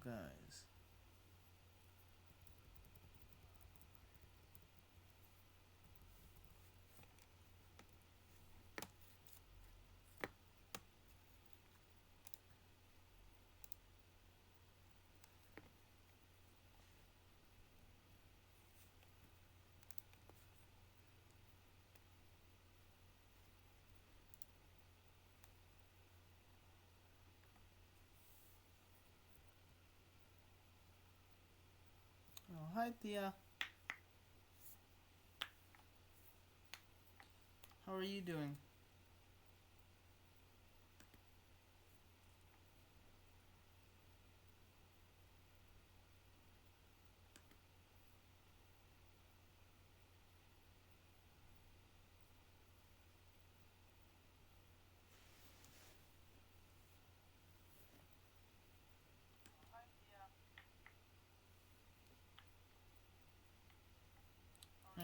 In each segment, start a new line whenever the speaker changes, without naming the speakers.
guys. Oh, hi Thea. How are you doing? Hi.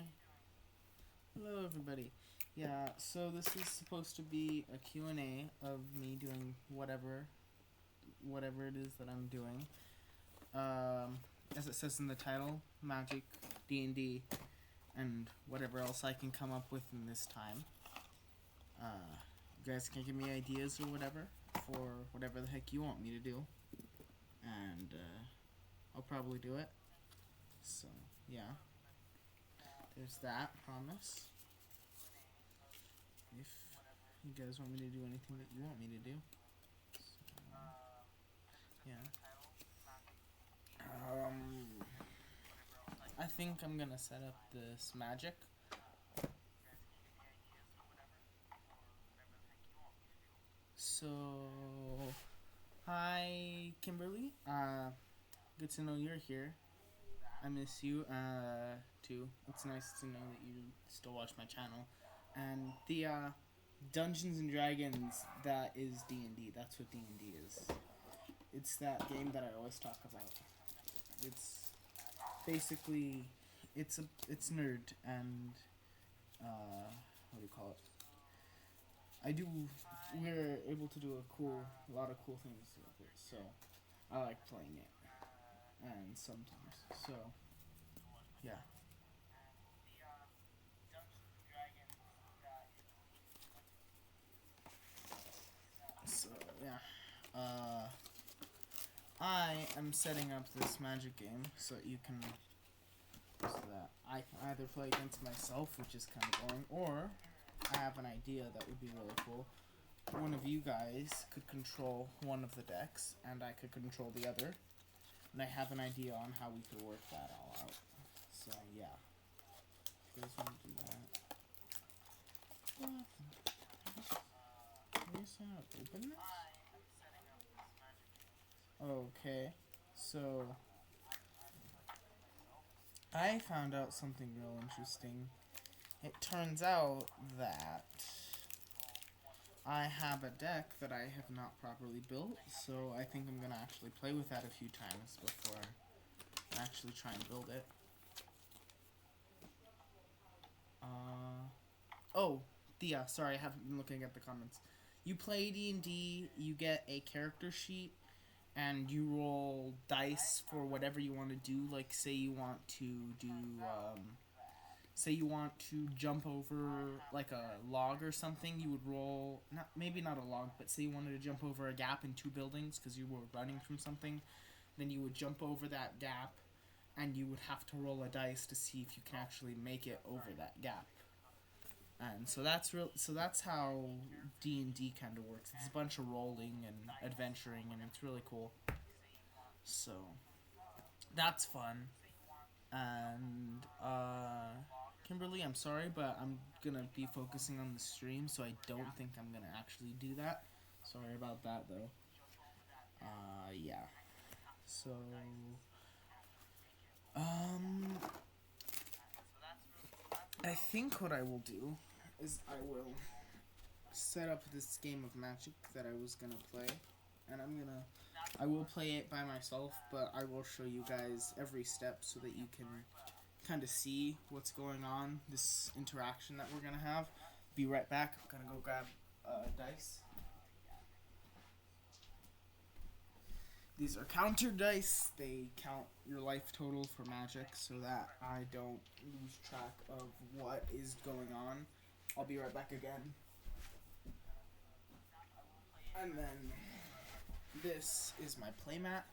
Hello everybody. Yeah, so this is supposed to be a Q&A of me doing whatever it is that I'm doing. As it says in the title, Magic, D&D, and whatever else I can come up with in this time. You guys can give me ideas or whatever for whatever the heck you want me to do. And I'll probably do it. So, yeah. There's that promise. If you guys want me to do anything that you want me to do. So, yeah. I think I'm gonna set up this magic. So, hi Kimberly. Good to know you're here. I miss you, too. It's nice to know that you still watch my channel. And the Dungeons and Dragons, that is D&D. That's what D&D is. It's that game that I always talk about. It's basically it's nerd and what do you call it? I do. We're able to do a lot of cool things with it. So I like playing it, and sometimes. So yeah. So yeah. I am setting up this magic game so that I can either play against myself, which is kind of boring, or I have an idea that would be really cool. One of you guys could control one of the decks, and I could control the other. And I have an idea on how we could work that all out. So yeah, you guys want to do that? Open this? Okay, so I found out something real interesting. It turns out that I have a deck that I have not properly built, so I think I'm gonna actually play with that a few times before I actually try and build it. Oh, Thea, sorry, I haven't been looking at the comments. You play D&D, you get a character sheet, and you roll dice for whatever you want to do. Like, say you want to do, say you want to jump over like a log or something, you would roll maybe not a log, but say you wanted to jump over a gap in two buildings because you were running from something, then you would jump over that gap, and you would have to roll a dice to see if you can actually make it over that gap. And so that's real. So that's how D&D kind of works. It's a bunch of rolling and adventuring, and it's really cool. So that's fun. And Kimberly, I'm sorry, but I'm gonna be focusing on the stream, so I don't think I'm gonna actually do that. Sorry about that, though. Yeah. So, um, I think what I will do is I will set up this game of Magic that I was gonna play, and I will play it by myself, but I will show you guys every step so that you can kind of see what's going on, this interaction that we're gonna have. Be right back. I'm gonna go grab dice. These are counter dice. They count your life total for Magic so that I don't lose track of what is going on. I'll be right back again. And then this is my playmat.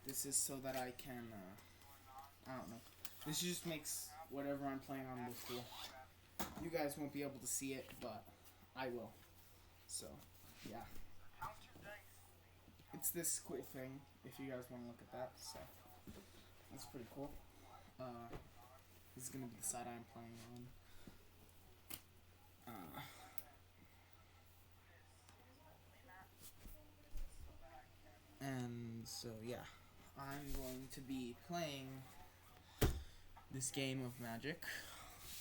This is so that I can, I don't know. This just makes whatever I'm playing on look cool. You guys won't be able to see it, but I will. So, yeah. It's this cool thing, if you guys want to look at that, so that's pretty cool. This is going to be the side I'm playing on. And so, yeah, I'm going to be playing this game of Magic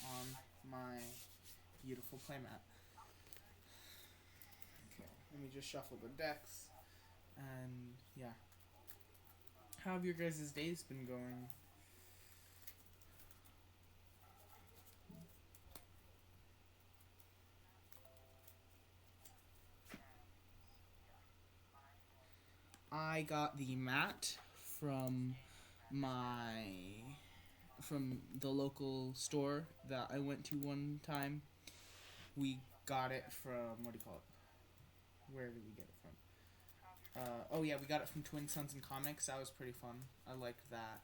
on my beautiful playmat. Okay, let me just shuffle the decks. And yeah, how have your guys' days been going? I got the mat from the local store that I went to one time. We got it from, what do you call it? Where did we get it from? Oh yeah, we got it from Twin Sons and Comics. That was pretty fun. I liked that.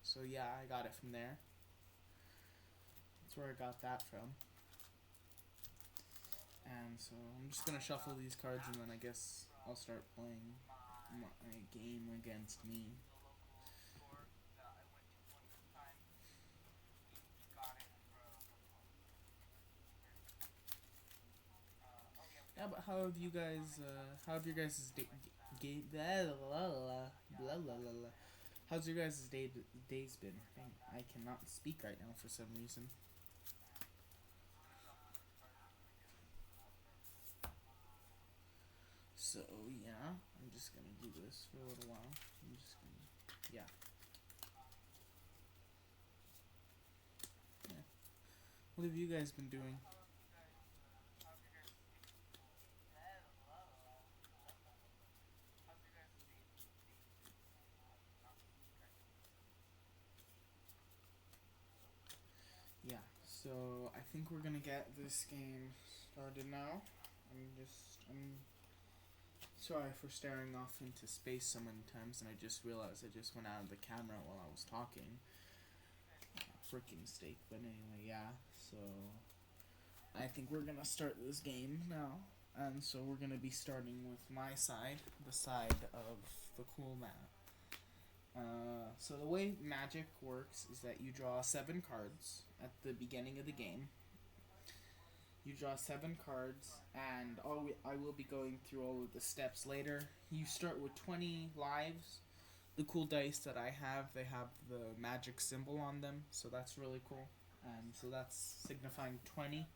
So yeah, I got it from there. That's where I got that from. And so I'm just gonna shuffle these cards and then I guess I'll start playing my game against me. Yeah, but how have you guys? How have your guys' day? How's your guys' days been? Dang, I cannot speak right now for some reason. So yeah, I'm just gonna do this for a little while. I'm just gonna, yeah. What have you guys been doing? Yeah, so I think we're gonna get this game started now. I'm sorry for staring off into space so many times, and I just realized I just went out of the camera while I was talking. Freaking mistake, but anyway, yeah. So I think we're gonna start this game now, and so we're gonna be starting with my side, the side of the cool mat. So the way Magic works is that you draw 7 cards at the beginning of the game. You draw 7 cards, and I will be going through all of the steps later. You start with 20 lives. The cool dice that I have, they have the magic symbol on them, so that's really cool. And so that's signifying 20.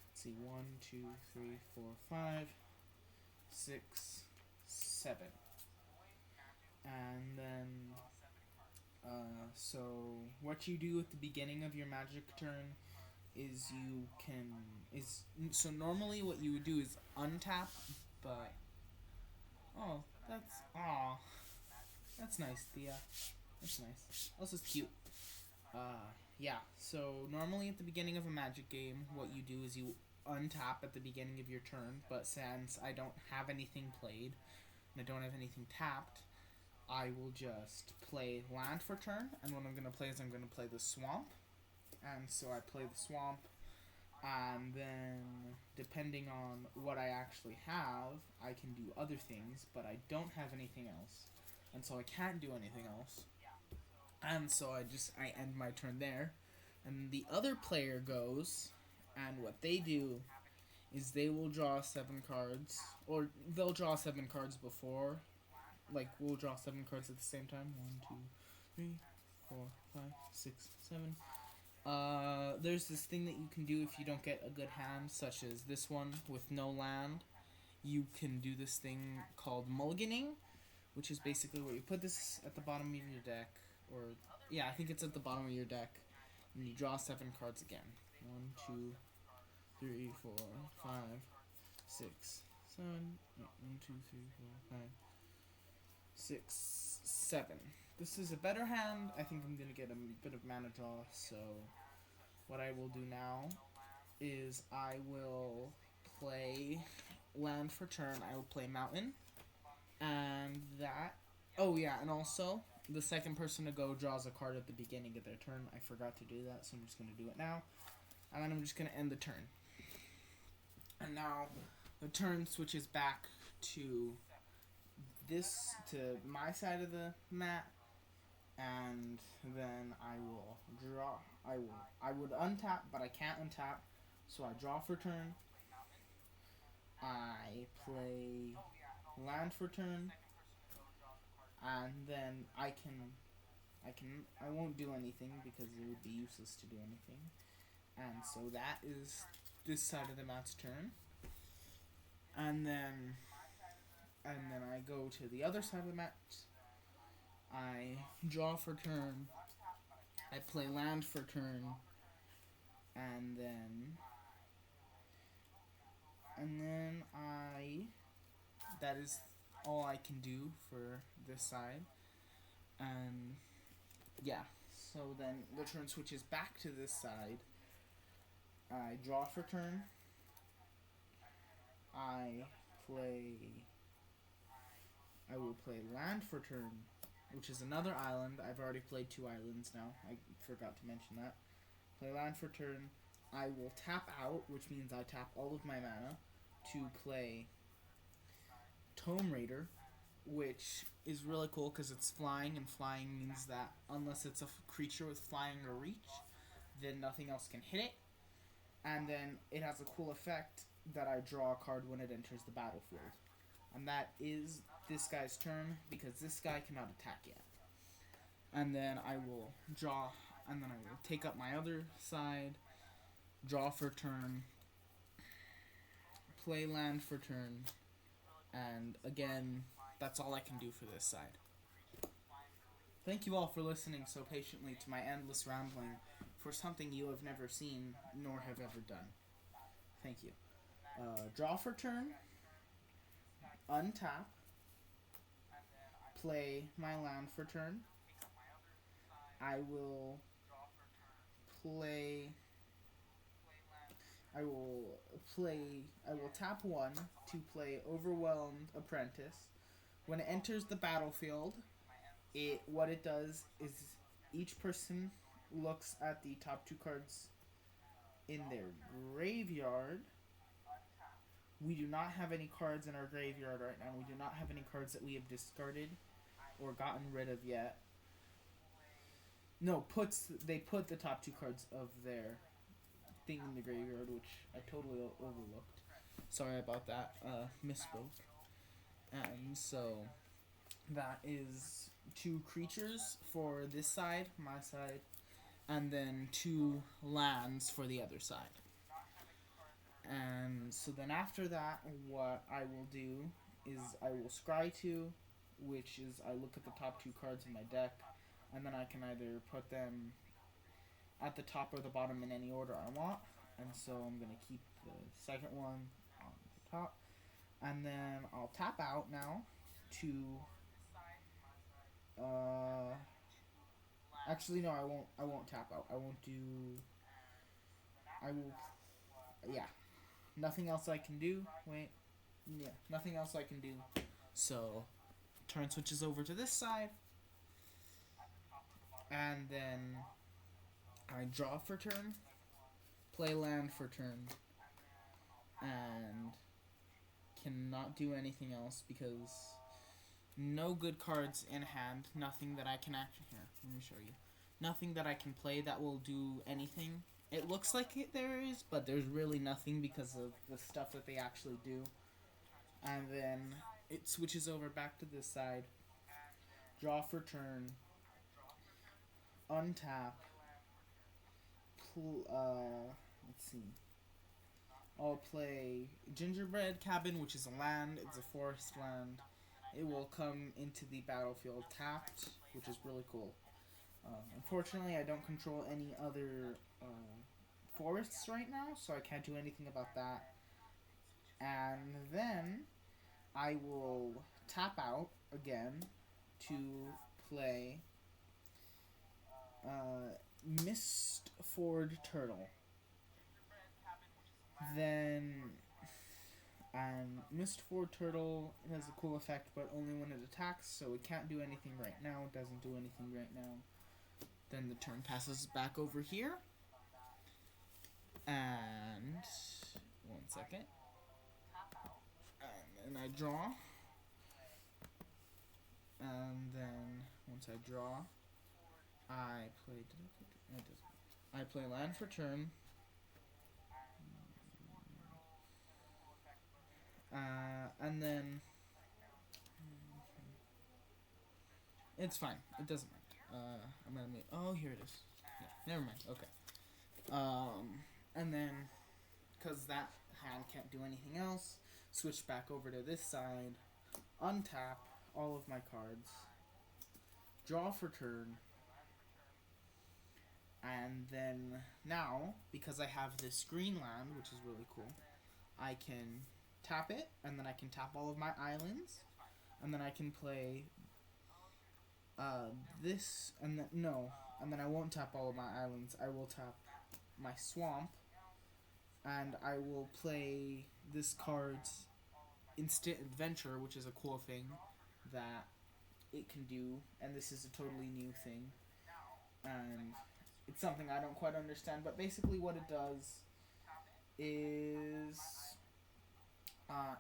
Let's see, 1, 2, 3, 4, 5, 6, 7. And then, so what you do at the beginning of your magic turn is so normally what you would do is untap, but that's nice, Thea. That's nice. Also, it's cute. Yeah. So normally at the beginning of a Magic game, what you do is you untap at the beginning of your turn. But since I don't have anything played and I don't have anything tapped, I will just play land for turn. And what I'm gonna play is I'm gonna play the swamp. And so I play the swamp. And then, depending on what I actually have, I can do other things, but I don't have anything else. And so I can't do anything else. And so I end my turn there. And the other player goes, and what they do is they will draw 7 cards, or they'll draw 7 cards before. Like, we'll draw 7 cards at the same time. 1, 2, 3, 4, 5, 6, 7. There's this thing that you can do if you don't get a good hand, such as this one with no land. You can do this thing called mulliganing, which is basically where you put this at the bottom of your deck, or yeah, I think it's at the bottom of your deck, and you draw 7 cards again. 1, 2, 3, 4, 5, 6, 7. 1, 2, 3, 4, 5. 6, 7. This is a better hand. I think I'm going to get a bit of mana draw, so what I will do now is I will play land for turn. I will play mountain, and that... Oh yeah, and also, the second person to go draws a card at the beginning of their turn. I forgot to do that, so I'm just going to do it now. And then I'm just going to end the turn. And now, the turn switches back to my side of the mat, and then I will draw. I would untap, but I can't untap, so I draw for turn. I play land for turn, and then I won't do anything because it would be useless to do anything. And so that is this side of the mat's turn. And then I go to the other side of the mat. I draw for turn. I play land for turn. And then that is all I can do for this side. And yeah, so then the turn switches back to this side. I draw for turn. I will play land for turn, which is another island. I've already played 2 islands now. I forgot to mention that. Play land for turn. I will tap out, which means I tap all of my mana to play Tome Raider, which is really cool because it's flying, and flying means that unless it's a creature with flying or reach, then nothing else can hit it. And then it has a cool effect that I draw a card when it enters the battlefield. And that is this guy's turn, because this guy cannot attack yet. And then I will draw, and then I will take up my other side, draw for turn, play land for turn, and again, that's all I can do for this side. Thank you all for listening so patiently to my endless rambling for something you have never seen nor have ever done. Thank you. Draw for turn, untap, play my land for turn. I will tap 1 to play Overwhelmed Apprentice. When it enters the battlefield, what it does is each person looks at the top 2 cards in their graveyard. We do not have any cards in our graveyard right now. We do not have any cards that we have discarded or gotten rid of yet. No, they put the top 2 cards of their thing in the graveyard, which I totally overlooked. Sorry about that. Misspoke. And so that is 2 creatures for this side, my side, and then 2 lands for the other side. And so then after that, what I will do is I will scry 2, which is I look at the top 2 cards in my deck, and then I can either put them at the top or the bottom in any order I want. And so I'm going to keep the second one on the top. And then I'll tap out now to... actually, no, I won't tap out. Yeah. Nothing else I can do. Wait. Yeah, nothing else I can do. So, turn switches over to this side. And then I draw for turn, play land for turn, and cannot do anything else because no good cards in hand, nothing that I can actually... Here, let me show you. Nothing that I can play that will do anything. It looks like there is, but there's really nothing because of the stuff that they actually do. And then it switches over back to this side, draw for turn, untap, let's see. I'll play Gingerbread Cabin, which is a land. It's a forest land. It will come into the battlefield tapped, which is really cool. Unfortunately, I don't control any other forests right now, so I can't do anything about that. And then I will tap out again to play Mistford Turtle. Then, Mistford Turtle has a cool effect, but only when it attacks, so it can't do anything right now. It doesn't do anything right now. Then the turn passes back over here. And, one second. And then I draw. And then, once I draw, I play. I play land for turn. And then it's fine. It doesn't matter. I'm gonna make. Oh, here it is. Yeah, never mind. Okay. And then, because that hand can't do anything else, switch back over to this side, untap all of my cards, draw for turn, and then now, because I have this green land, which is really cool, I can tap it, and then I can tap all of my islands, and then I can play this, and then, no, and then I won't tap all of my islands. I will tap my swamp, and I will play this card's Instant Adventure, which is a cool thing that it can do, and this is a totally new thing, and it's something I don't quite understand, but basically what it does is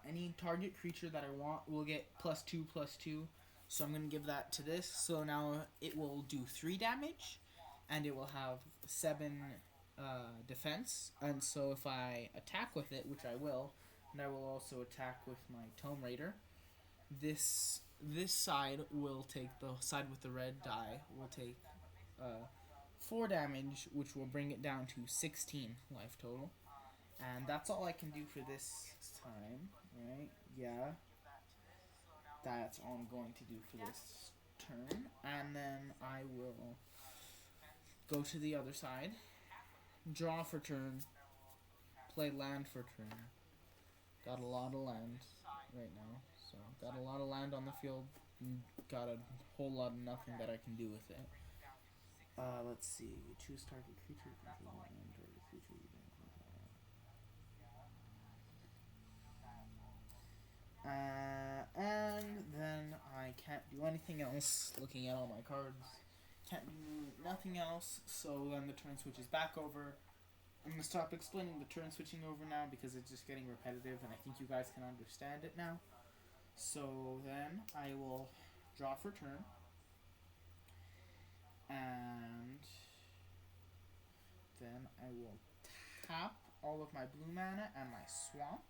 any target creature that I want will get +2/+2, so I'm going to give that to this, so now it will do 3 damage, and it will have 7 defense, and so if I attack with it, which I will, and I will also attack with my Tome Raider, this side will take, the side with the red die will take 4 damage, which will bring it down to 16 life total. And that's all I can do for this time, right? Yeah. That's all I'm going to do for this turn. And then I will go to the other side, draw for turn, play land for turn. Got a lot of land right now. So, got a lot of land on the field, got a whole lot of nothing that I can do with it. Let's see. Choose target creature, control land, target creature you don't control. And then I can't do anything else. Looking at all my cards, can't do nothing else. So then the turn switches back over. I'm gonna stop explaining the turn switching over now because it's just getting repetitive, and I think you guys can understand it now. So then I will draw for turn, and then I will tap all of my blue mana and my swamp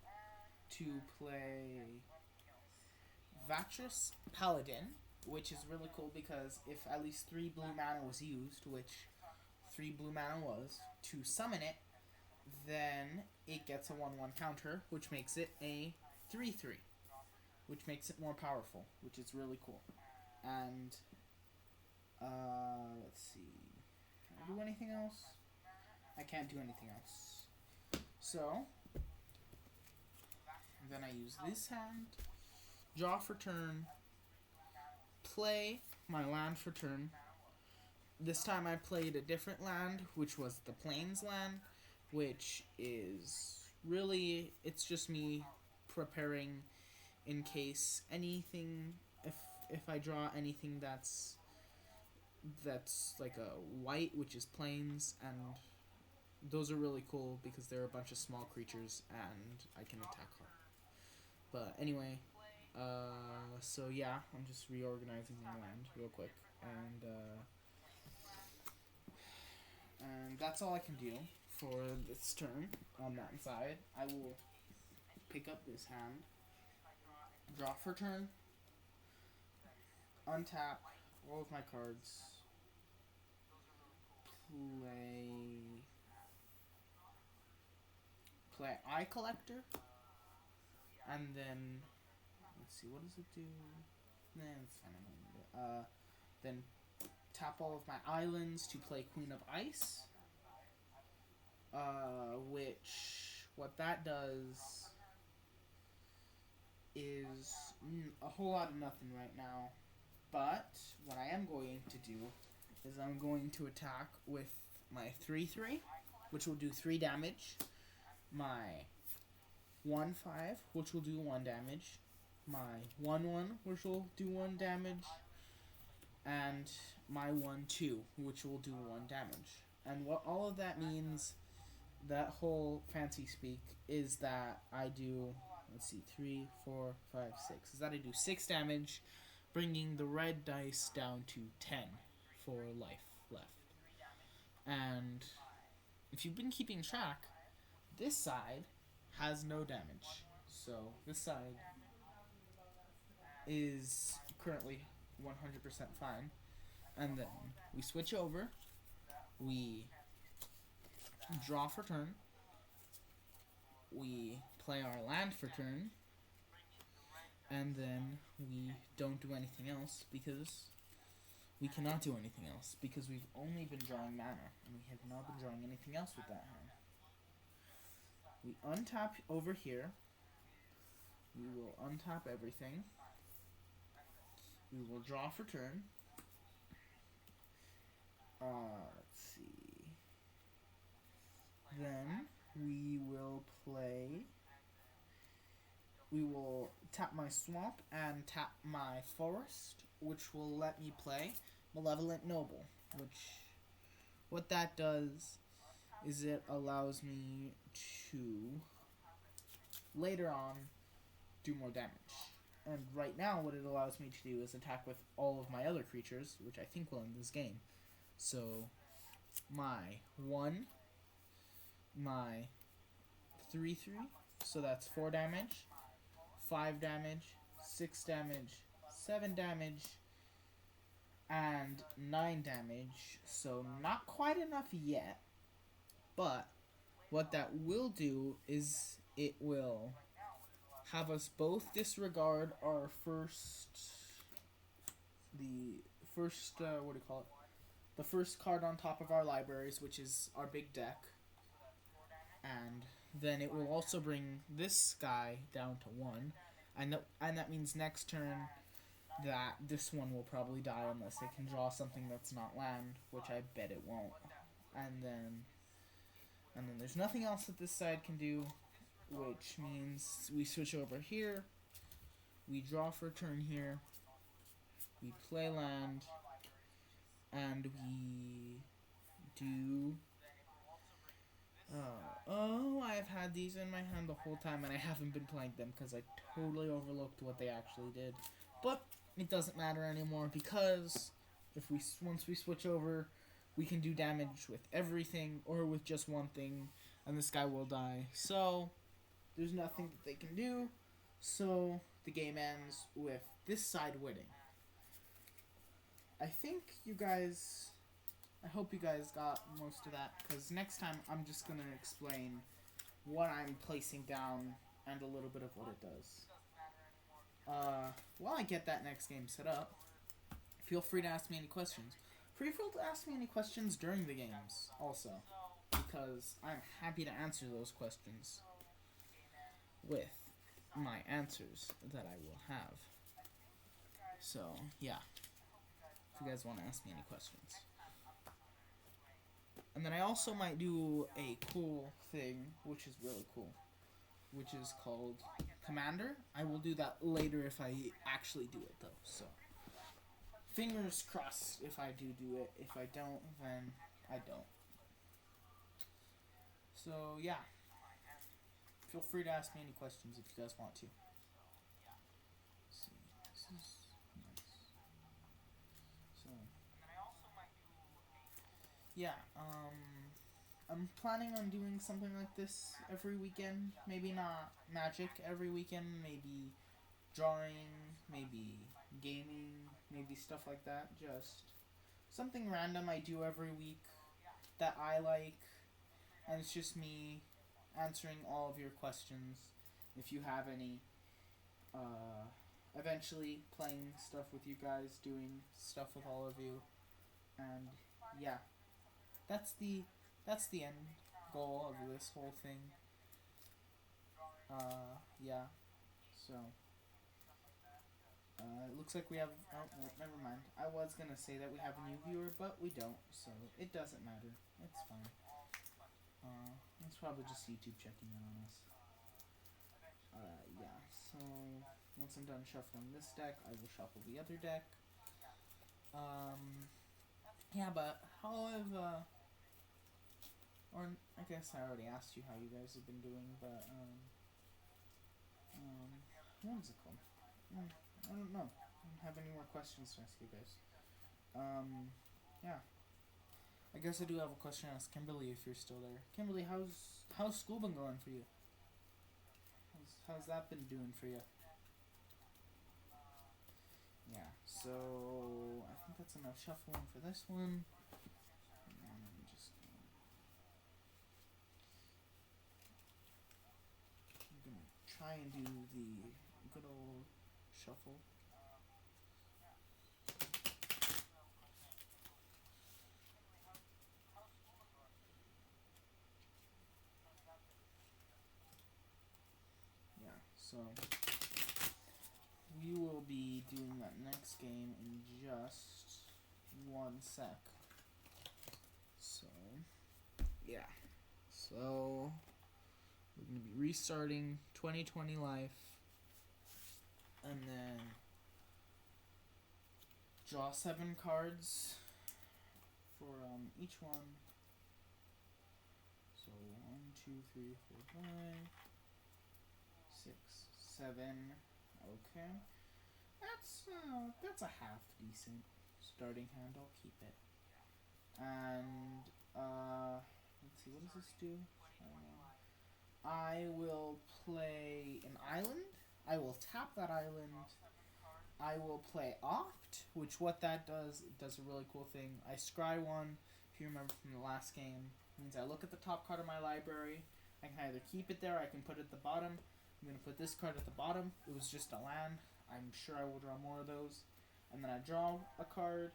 to play Vatras Paladin, which is really cool because if at least 3 blue mana was used, which 3 blue mana was, to summon it, then it gets a 1/1 counter, which makes it a 3/3, which makes it more powerful, which is really cool. And let's see, can I do anything else? I can't do anything else. So then I use this hand, draw for turn, play my land for turn. This time I played a different land, which was the Plains land, which is really, it's just me preparing in case anything, if I draw anything that's like a white, which is Plains, and those are really cool because they're a bunch of small creatures and I can attack hard. But anyway, so yeah, I'm just reorganizing my land real quick, and that's all I can do for this turn on that side. I will pick up this hand, draw for turn, untap all of my cards, play Eye Collector, and then let's see, what does it do? Nah, it's fine. Then tap all of my islands to play Queen of Ice. Which, what that does is a whole lot of nothing right now. But what I am going to do is I'm going to attack with my 3/3, which will do 3 damage. My 1/5, which will do 1 damage. My 1/1, which will do 1 damage. And my 1/2, which will do 1 damage. And what all of that means, that whole fancy speak, is that I do, let's see, 3, 4, 5, 6. Is that I do 6 damage, bringing the red dice down to 10 for life left. And if you've been keeping track, this side has no damage. So this side is currently 100% fine. And then we switch over, we draw for turn, we play our land for turn, and then we don't do anything else because we cannot do anything else because we've only been drawing mana and we have not been drawing anything else with that hand. We untap over here. We will untap everything. We will draw for turn. Let's see. Then we will play. We will tap my swamp and tap my forest, which will let me play Malevolent Noble. What that does is it allows me to later on do more damage. And right now, what it allows me to do is attack with all of my other creatures, which I think will end this game. So, my 1, my 3/3, so that's 4 damage, 5 damage, 6 damage, 7 damage, and 9 damage. So, not quite enough yet, but what that will do is it will have us both disregard our the first card on top of our libraries, which is our big deck. And then it will also bring this guy down to 1. And that means next turn that this one will probably die unless it can draw something that's not land, which I bet it won't. And then there's nothing else that this side can do, which means we switch over here, we draw for a turn here, we play land, and we do... I've had these in my hand the whole time and I haven't been playing them because I totally overlooked what they actually did. But it doesn't matter anymore because once we switch over, we can do damage with everything or with just one thing, and this guy will die. So there's nothing that they can do. So the game ends with this side winning. I hope you guys got most of that, because next time I'm just going to explain what I'm placing down and a little bit of what it does. While I get that next game set up, feel free to ask me any questions. Feel free to ask me any questions during the games also, because I'm happy to answer those questions with my answers that I will have. So, yeah. If you guys want to ask me any questions. And then I also might do a cool thing, which is really cool, which is called Commander. I will do that later if I actually do it, though. So, fingers crossed if I do it. If I don't, then I don't. So, yeah. Feel free to ask me any questions if you guys want to. Let's see. This is nice. So, yeah, I'm planning on doing something like this every weekend. Maybe not Magic every weekend, maybe drawing, maybe gaming, maybe stuff like that. Just something random I do every week that I like, and it's just me answering all of your questions if you have any. Eventually playing stuff with you guys, doing stuff with all of you, and yeah, that's the end goal of this whole thing. Yeah, so It looks like we have... Oh, well, never mind. I was going to say that we have a new viewer, but we don't, so it doesn't matter. It's fine. It's probably just YouTube checking in on us. Yeah, so once I'm done shuffling this deck, I will shuffle the other deck. Yeah, but how have, or I guess I already asked you how you guys have been doing, but, what was it called? I don't know. I don't have any more questions to ask you guys. Yeah. I guess I do have a question to ask Kimberly if you're still there. Kimberly, how's school been going for you? How's that been doing for you? Yeah, so I think that's enough shuffling for this one. I'm just I'm gonna try and do the good old shuffle. Yeah, so we will be doing that next game in just one sec. So, yeah. So, we're going to be restarting 2020 life. And then draw 7 cards for each one. So 1, 2, 3, 4, 5, 6, 7. Okay. That's a half decent starting hand. I'll keep it. And let's see, what does this do? I will play an island. I will tap that island. I will play Opt, which what that does, it does a really cool thing. I scry one, if you remember from the last game, means I look at the top card of my library. I can either keep it there, I can put it at the bottom. I'm going to put this card at the bottom. It was just a land. I'm sure I will draw more of those. And then I draw a card.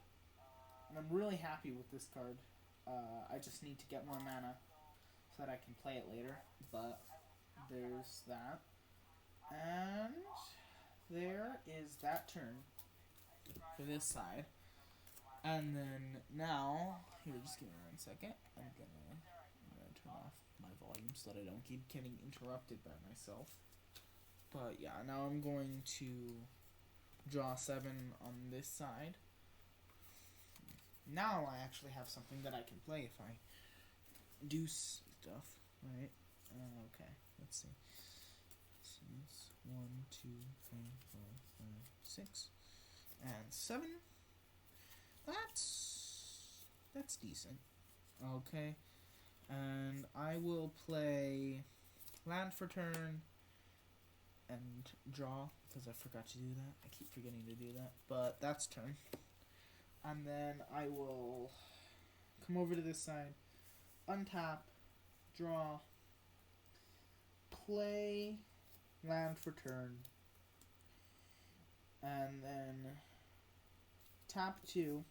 And I'm really happy with this card. I just need to get more mana so that I can play it later. But there's that. And there is that turn for this side. And then now, here, just give me 1 second. I'm gonna turn off my volume so that I don't keep getting interrupted by myself. But yeah, now I'm going to draw 7 on this side. Now I actually have something that I can play if I do stuff, right? Okay, let's see. So it's 1, 2, 3, 4, 5, 6, and 7. That's decent. Okay, and I will play land for turn and draw because I forgot to do that. I keep forgetting to do that, but that's turn. And then I will come over to this side, untap, draw, play land for turn, and then tap 2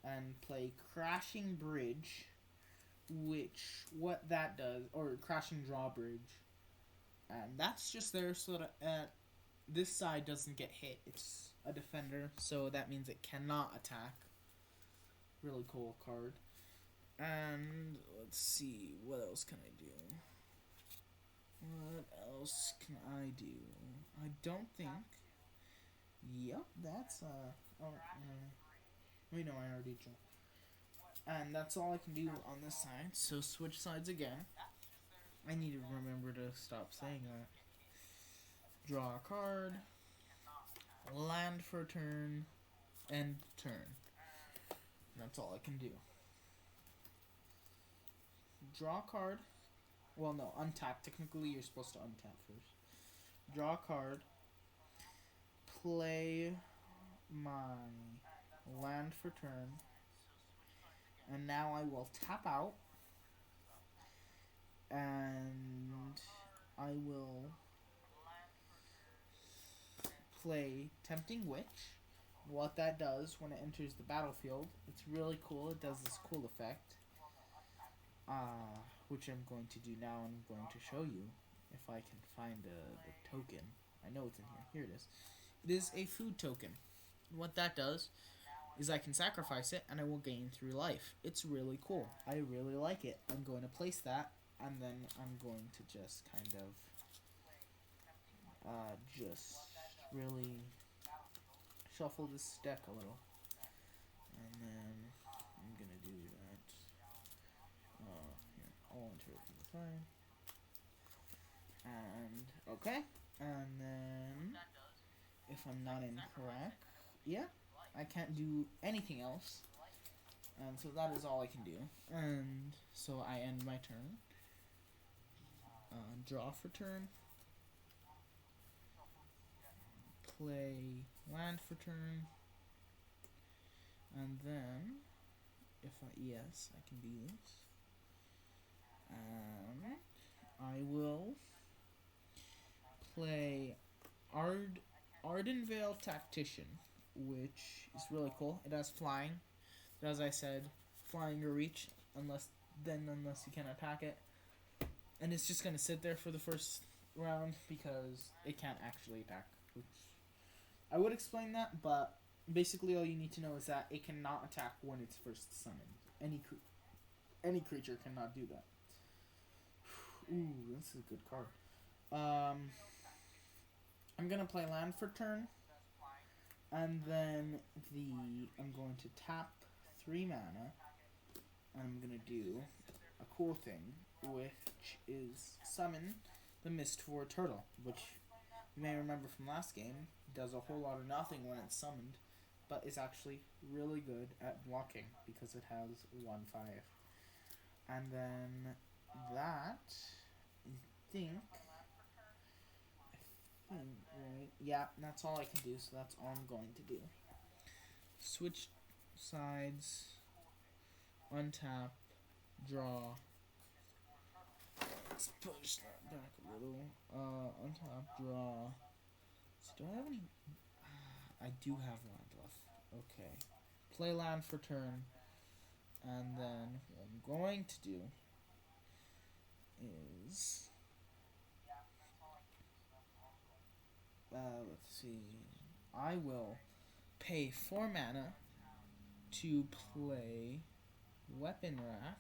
and play Crashing Bridge, which what that does, or Crashing Drawbridge, and that's just there so that this side doesn't get hit. It's a defender, so that means it cannot attack. Really cool card. And let's see, what else can I do? What else can I do? I don't think. Yep, that's wait, no, I already drew. And that's all I can do on this side. So switch sides again. I need to remember to stop saying that. Draw a card. Land for a turn. End turn. That's all I can do. Draw a card. Well, no, untap. Technically, you're supposed to untap first. Draw a card. Play my land for turn. And now I will tap out. And I will play Tempting Witch. What that does when it enters the battlefield, it's really cool. It does this cool effect. Which I'm going to do now, and I'm going to show you if I can find the token. I know it's in here. Here it is. It is a food token. What that does is I can sacrifice it and I will gain 3 life. It's really cool. I really like it. I'm going to place that and then I'm going to just kind of just really shuffle this deck a little. And then I'm going to do that. Here, I'll enter it from the side. And, okay. And then, if I'm not incorrect, yeah, I can't do anything else. And so that is all I can do. And so I end my turn. Draw for turn. Play land for turn. And then, if I, yes, I can do this. I will play Ardenvale Tactician, which is really cool. It has flying. But as I said, flying or reach, unless you can attack it. And it's just going to sit there for the first round because it can't actually attack. Which I would explain that, but basically all you need to know is that it cannot attack when it's first summoned. Any creature cannot do that. Ooh, this is a good card. I'm gonna play land for turn, and then I'm going to tap 3 mana, and I'm gonna do a cool thing, which is summon the Mistfor Turtle, which you may remember from last game does a whole lot of nothing when it's summoned, but is actually really good at blocking because it has 1/5. And then that, right? Yeah, that's all I can do, so that's all I'm going to do. Switch sides, untap, draw. Let's push that back a little. Untap, draw. So do I have any? I do have land left. Okay. Play land for turn. And then what I'm going to do is let's see. I will pay 4 mana to play Weapon Rack,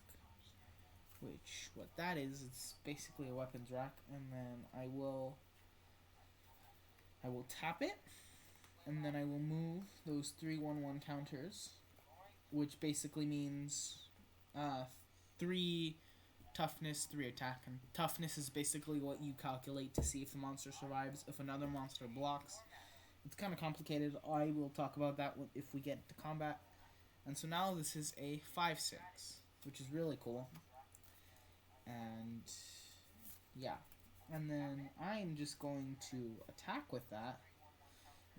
which what that is, it's basically a weapons rack, and then I will tap it, and then I will move those 3/1/1 counters, which basically means 3 toughness, 3 attack, and toughness is basically what you calculate to see if the monster survives, if another monster blocks. It's kind of complicated. I will talk about that if we get to combat. And so now this is a 5/6, which is really cool. And yeah. And then I'm just going to attack with that.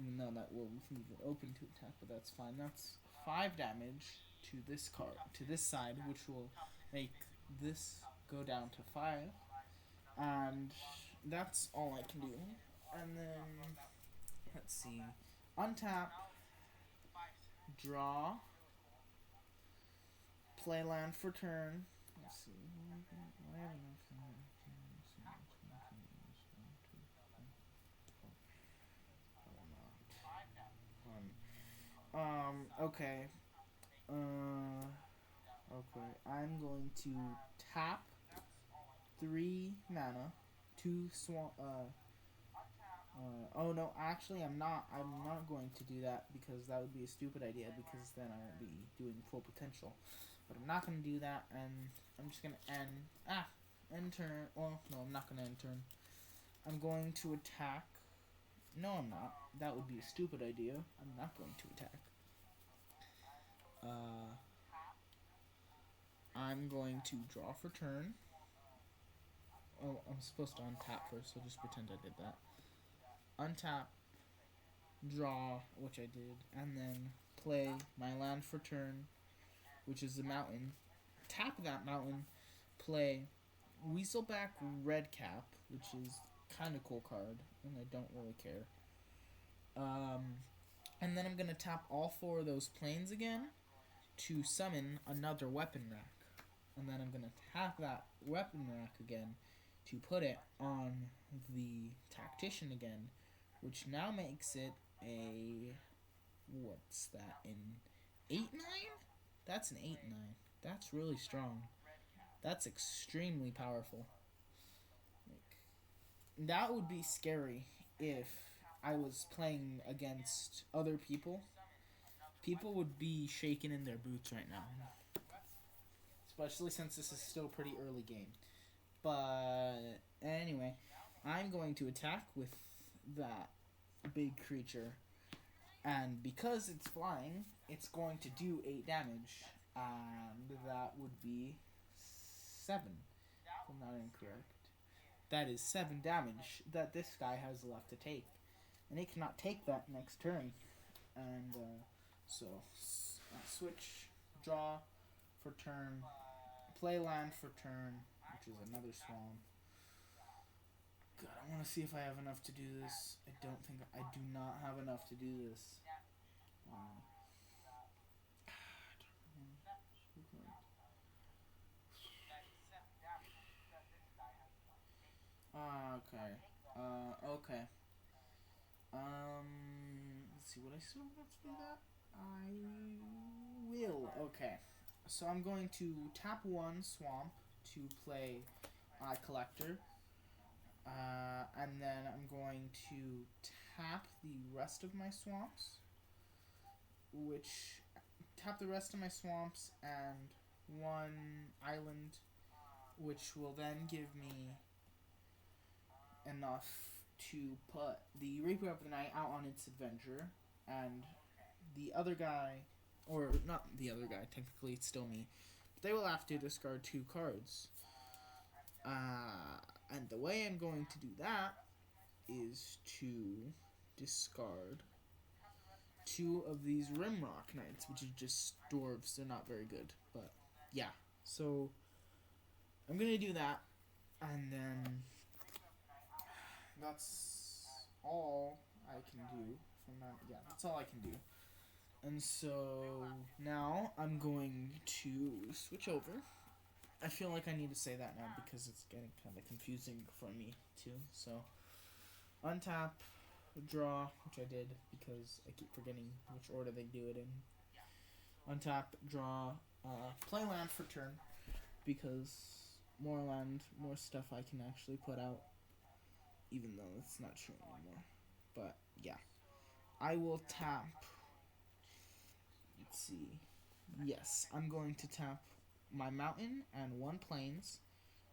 Even though that will leave it open to attack, but that's fine. That's 5 damage to this card, to this side, which will make this go down to 5. And that's all I can do. And then, let's see. Untap, draw, play land for turn. Let's see. I have enough. Okay. Okay. I'm going to tap 3 mana, 2 swamp. Oh no, actually, I'm not. I'm not going to do that because that would be a stupid idea. Because then I won't be doing full potential. But I'm not going to do that, and I'm just going to end turn. Well, no, I'm not going to end turn. I'm going to attack. No, I'm not. That would be a stupid idea. I'm not going to attack. I'm going to draw for turn. Oh, I'm supposed to untap first, so just pretend I did that. Untap, draw, which I did, and then play my land for turn, which is the mountain. Tap that mountain, play Weaselback Redcap, which is kind of cool card, and I don't really care. And then I'm going to tap all 4 of those planes again to summon another weapon rack. And then I'm going to tap that weapon rack again to put it on the Tactician again, which now makes it a, what's that, an 8-9? That's an 8-9. That's really strong. That's extremely powerful. Like, that would be scary if I was playing against other people. People would be shaking in their boots right now. Especially since this is still a pretty early game. But anyway, I'm going to attack with that big creature. And because it's flying, it's going to do 8 damage. And that would be 7. If I'm not incorrect. That is 7 damage that this guy has left to take. And he cannot take that next turn. And so, switch, draw for turn, play land for turn, which is another swamp. God, I want to see if I have enough to do this. I don't think I do not have enough to do this. Okay. Okay. Let's see. Would I still have to do that? I will. Okay. So I'm going to tap 1 swamp to play Eye Collector. And then I'm going to tap the rest of my swamps. Tap the rest of my swamps and 1 island, which will then give me enough to put the Reaper of the Night out on its adventure, and the other guy, or not the other guy, technically it's still me, but they will have to discard 2 cards. And the way I'm going to do that is to discard 2 of these Rimrock Knights, which is just dwarves. They're not very good, but yeah. So I'm gonna do that, and then that's all I can do. That's all I can do. And so now I'm going to switch over. I feel like I need to say that now because it's getting kind of confusing for me too. So untap, draw, which I did because I keep forgetting which order they do it in. Untap, draw, play land for turn because more land, more stuff I can actually put out, even though it's not true anymore. But yeah, I will tap. Let's see. Yes, I'm going to tap my mountain and 1 plains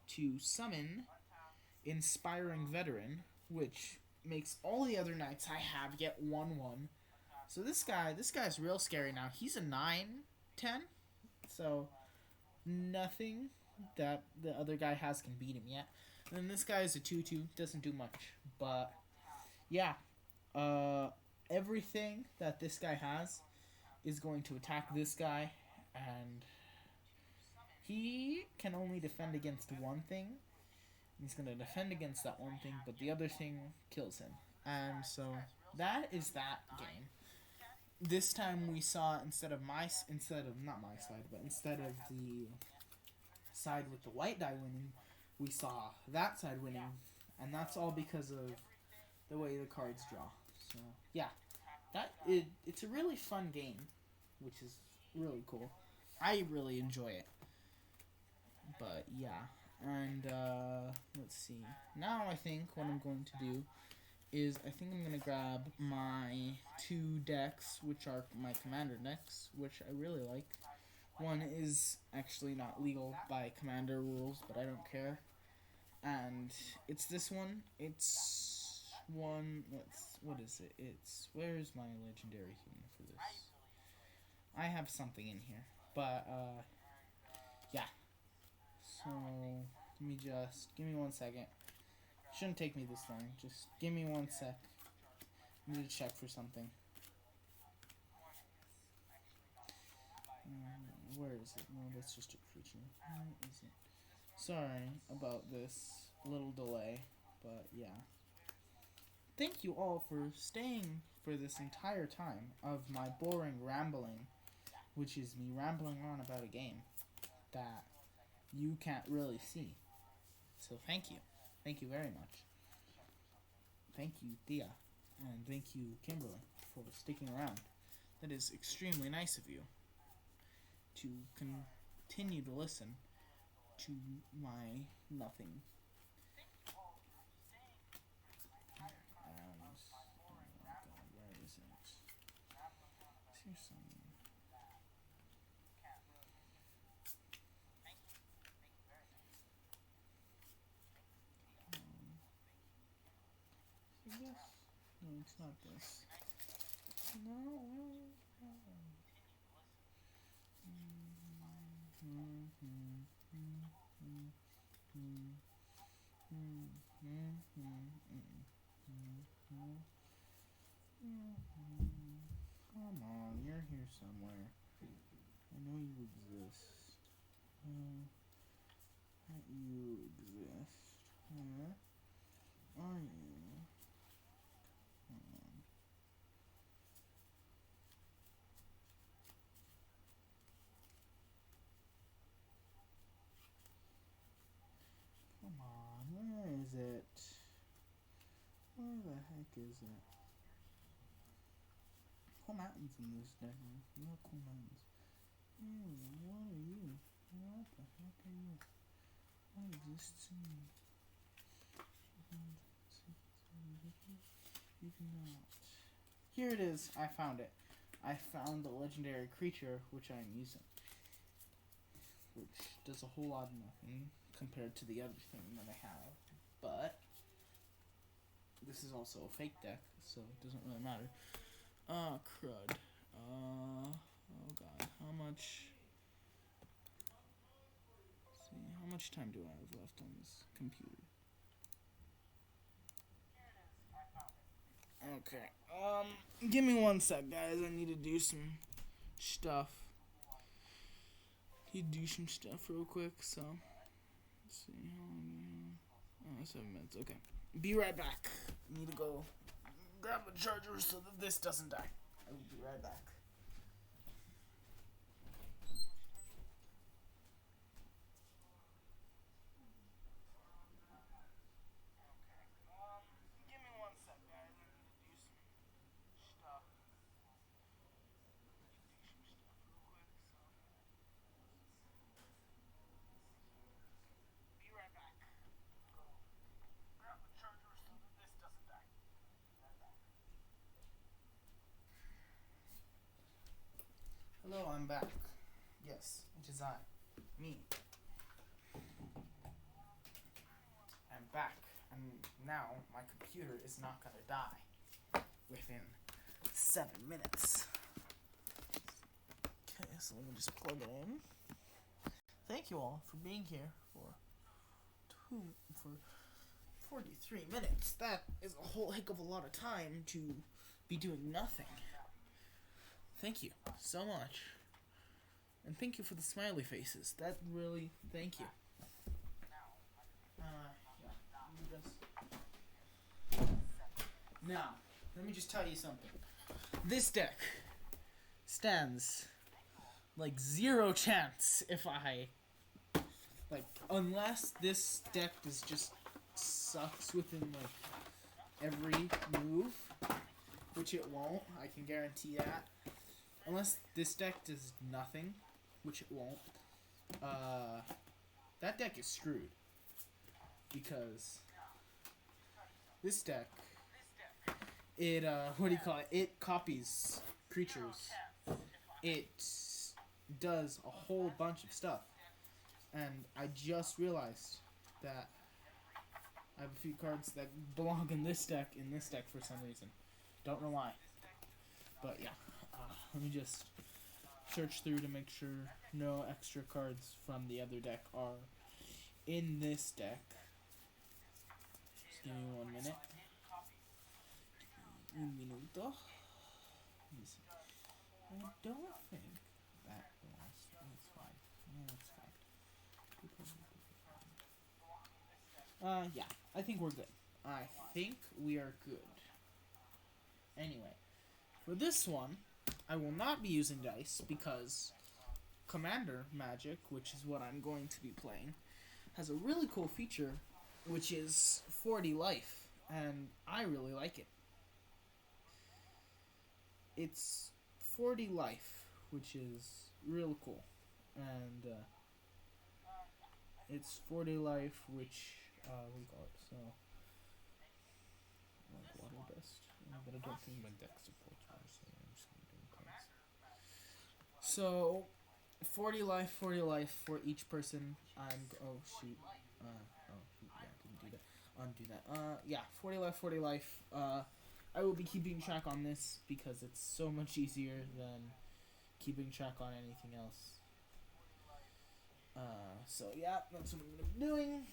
to summon Inspiring Veteran, which makes all the other knights I have get 1/1. So this guy's real scary now. He's a 9/10, so nothing that the other guy has can beat him yet. And then this guy is a 2/2, doesn't do much, but yeah, everything that this guy has is going to attack this guy, and he can only defend against 1 thing. He's going to defend against that 1 thing, but the other thing kills him. And so that is that game. This time we saw instead of the side with the white die winning, we saw that side winning, and that's all because of the way the cards draw. So yeah, it's a really fun game, which is really cool. I really enjoy it. But yeah, and let's see. Now I think what I'm going to do is I think I'm going to grab my 2 decks, which are my commander decks, which I really like. One is actually not legal by commander rules, but I don't care. And it's this one. It's one. What is it? Where's my legendary thing for this? I have something in here, but yeah. So give me 1 second. Shouldn't take me this long. Just give me 1 sec. I need to check for something. Where is it? No, that's just a creature. Where is it? Sorry about this little delay, but yeah. Thank you all for staying for this entire time of my boring rambling, which is me rambling on about a game that you can't really see. So thank you. Thank you very much. Thank you, Thea. And thank you, Kimberly. for sticking around. That is extremely nice of you to continue to listen to my nothing. Where is it? Seriously. Yes. No, it's not this. No. Come on, you're here somewhere. I know you exist. You exist. Where are you? Come on, where is it? Where the heck is it? Cool mountains in this deck. Real cool mountains. What are you? What the heck are you? What exists in you? You cannot. Here it is. I found it. I found the legendary creature which I'm using. Which does a whole lot of nothing compared to the other thing that I have. But this is also a fake deck, so it doesn't really matter. Crud. Oh god. How much time do I have left on this computer? Okay. Give me 1 sec, guys. I need to do some stuff. Do some stuff real quick, so let's see how long. 7 minutes. Okay. Be right back. Need to go grab a charger so that this doesn't die. I will be right back. Give me 1 sec, guys. I need to do some stuff. Be right back. Grab a charger so that this doesn't die. Right back. Hello, I'm back. Yes, it is I. Me. I'm back. And now my computer is not gonna die within 7 minutes. Okay, so let me just plug it in. Thank you all for being here for 43 minutes. That is a whole heck of a lot of time to be doing nothing. Thank you so much. And thank you for the smiley faces. That really, thank you. Now, let me just tell you something. This deck stands like 0 chance if I unless this deck is just sucks within like every move, which it won't. I can guarantee that. Unless this deck does nothing, which it won't. That deck is screwed because this deck, it it copies creatures. It does a whole bunch of stuff, and I just realized that I have a few cards that belong in this deck for some reason. Don't know why, but yeah. Let me just search through to make sure no extra cards from the other deck are in this deck. Just give me 1 minute. Un minuto. I don't think that was. That's fine. Yeah, that's fine. Yeah. I think we're good. I think we are good. Anyway, for this one, I will not be using dice because Commander Magic, which is what I'm going to be playing, has a really cool feature, which is 40 life, and I really like it. it's 40 life, which is real cool, and it's 40 life, which what do you call it? So like water best, but I don't think my deck supports water, so I'm just gonna do cards. So 40 life for each person. Oh shoot. Yeah, didn't do that. Undo that. Yeah, 40 life. I will be keeping track on this because it's so much easier than keeping track on anything else. So yeah, that's what I'm gonna be doing.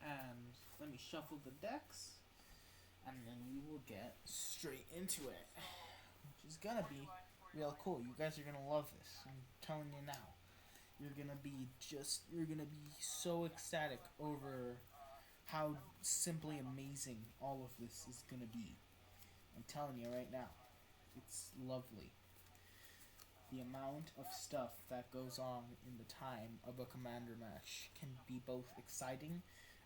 And let me shuffle the decks, and then we will get straight into it, which is gonna be real cool. You guys are gonna love this. I'm telling you now. You're gonna be so ecstatic over how simply amazing all of this is gonna be. I'm telling you right now. It's lovely. The amount of stuff that goes on in the time of a commander match can be both exciting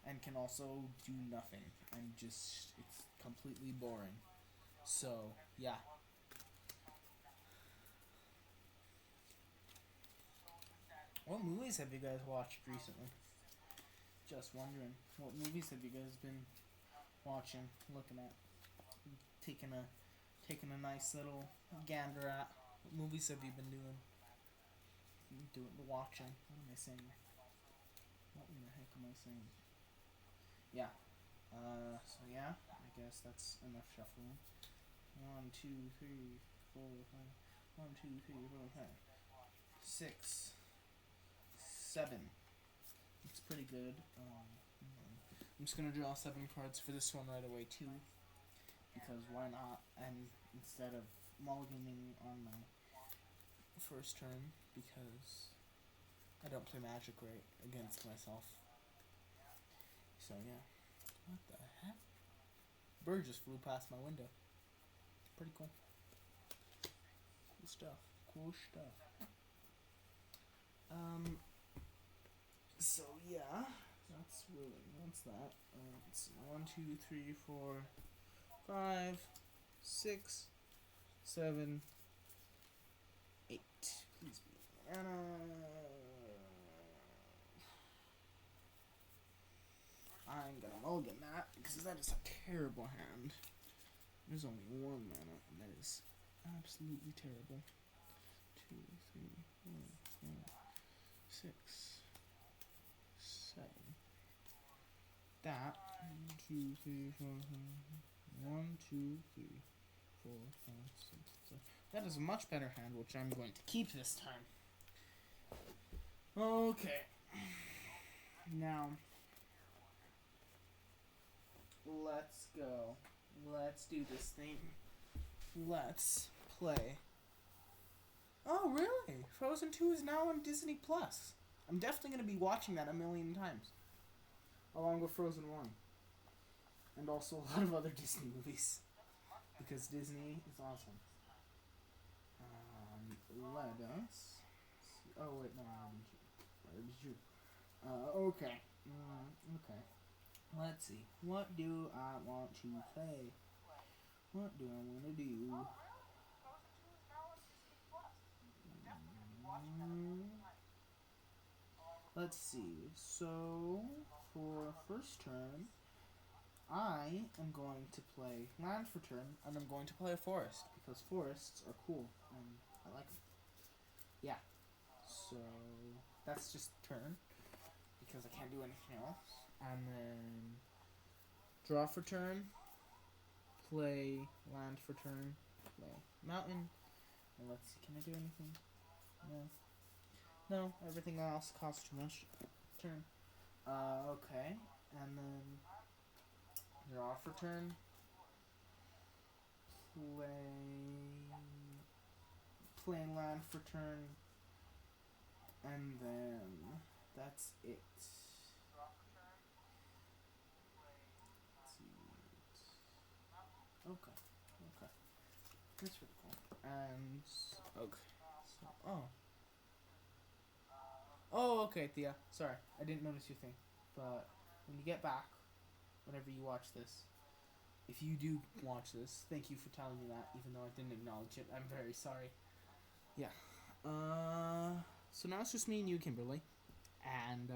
and can also do nothing and just it's completely boring. So, yeah. What movies have you guys watched recently? Just wondering. What movies have you guys been watching, looking at, taking a nice little gander at? What movies have you been doing? Watching. What am I saying? What in the heck am I saying? Yeah. So yeah, I guess that's enough shuffling. 1, 2, 3, 4, 5. 1, 2, 3, 4, 5. 6, 7. It's pretty good. I'm just gonna draw 7 cards for this one right away too, because why not? And instead of mulliganing on my first turn, because I don't play Magic right against myself. So yeah. What the heck? Bird just flew past my window. Pretty cool. Cool stuff. Cool stuff. So yeah, that's that. Let's see. 1, 2, 3, 4, 5, 6, 7, 8. Please be Anna. I'm gonna mulligan that because that is a terrible hand. There's only 1 mana, and that is absolutely terrible. 2, 3, 4, 5, 6, 7. That 1, 2, 3, 4, 5. 1, 2, 3, 4, 5, 6, 7. That is a much better hand, which I'm going to keep this time. Okay. Now, let's go. Let's do this thing. Let's play. Oh, really? Frozen 2 is now on Disney Plus. I'm definitely going to be watching that a million times. Along with Frozen 1. And also a lot of other Disney movies. Because Disney is awesome. Let us... Oh, wait, no, I already drew. Okay. Okay. Let's see. What do I want to play? What do I want to do? Let's see. So, for first turn, I am going to play land for turn, and I'm going to play a forest, because forests are cool, and I like them. Yeah. So, that's just turn, because I can't do anything else. And then, draw for turn, play land for turn, play mountain, and let's see, can I do anything? No. No, everything else costs too much. Turn. Okay. And then draw for turn. Play land for turn. And then that's it. Okay. Okay. That's really cool. And okay. So, oh, okay, Thea. Sorry, I didn't notice your thing. But when you get back, whenever you watch this, if you do watch this, thank you for telling me that, even though I didn't acknowledge it. I'm very sorry. Yeah. So now it's just me and you, Kimberly. And,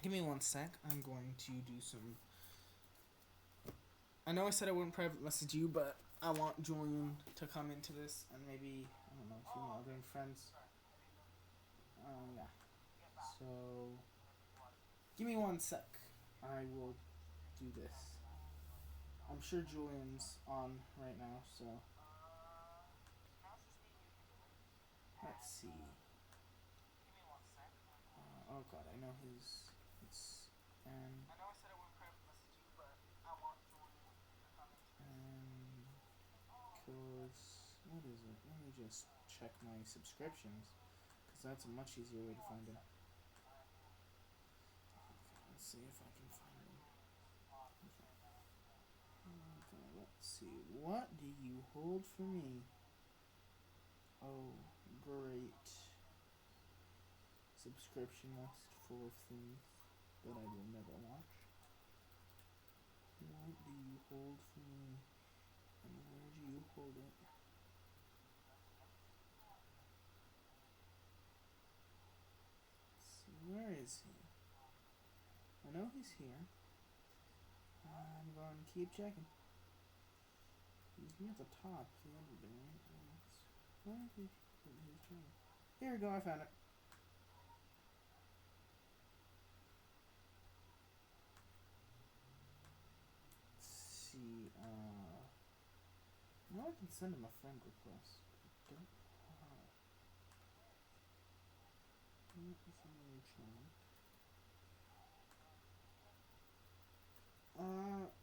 give me one sec. I'm going to do some. I know I said I wouldn't private message you, but I want Julian to come into this and maybe, I don't know, a few other friends. Yeah. So, give me one sec. I will do this. I'm sure Julian's on right now, so. Let's see. Oh god, I know his. It's. And. Cause. What is it? Let me just check my subscriptions. Because that's a much easier way to find him. Okay, let's see if I can find him. Okay, let's see. What do you hold for me? Oh, great. Subscription list full of things that I will never watch. What do you hold for me? And where do you hold it? Let's see, where is he? I know he's here. I'm going to keep checking. He's near the top, the other day. Where is he? He's trying. Here we go, I found it. Let's see, now I can send him a friend request. I don't know how. What is another channel?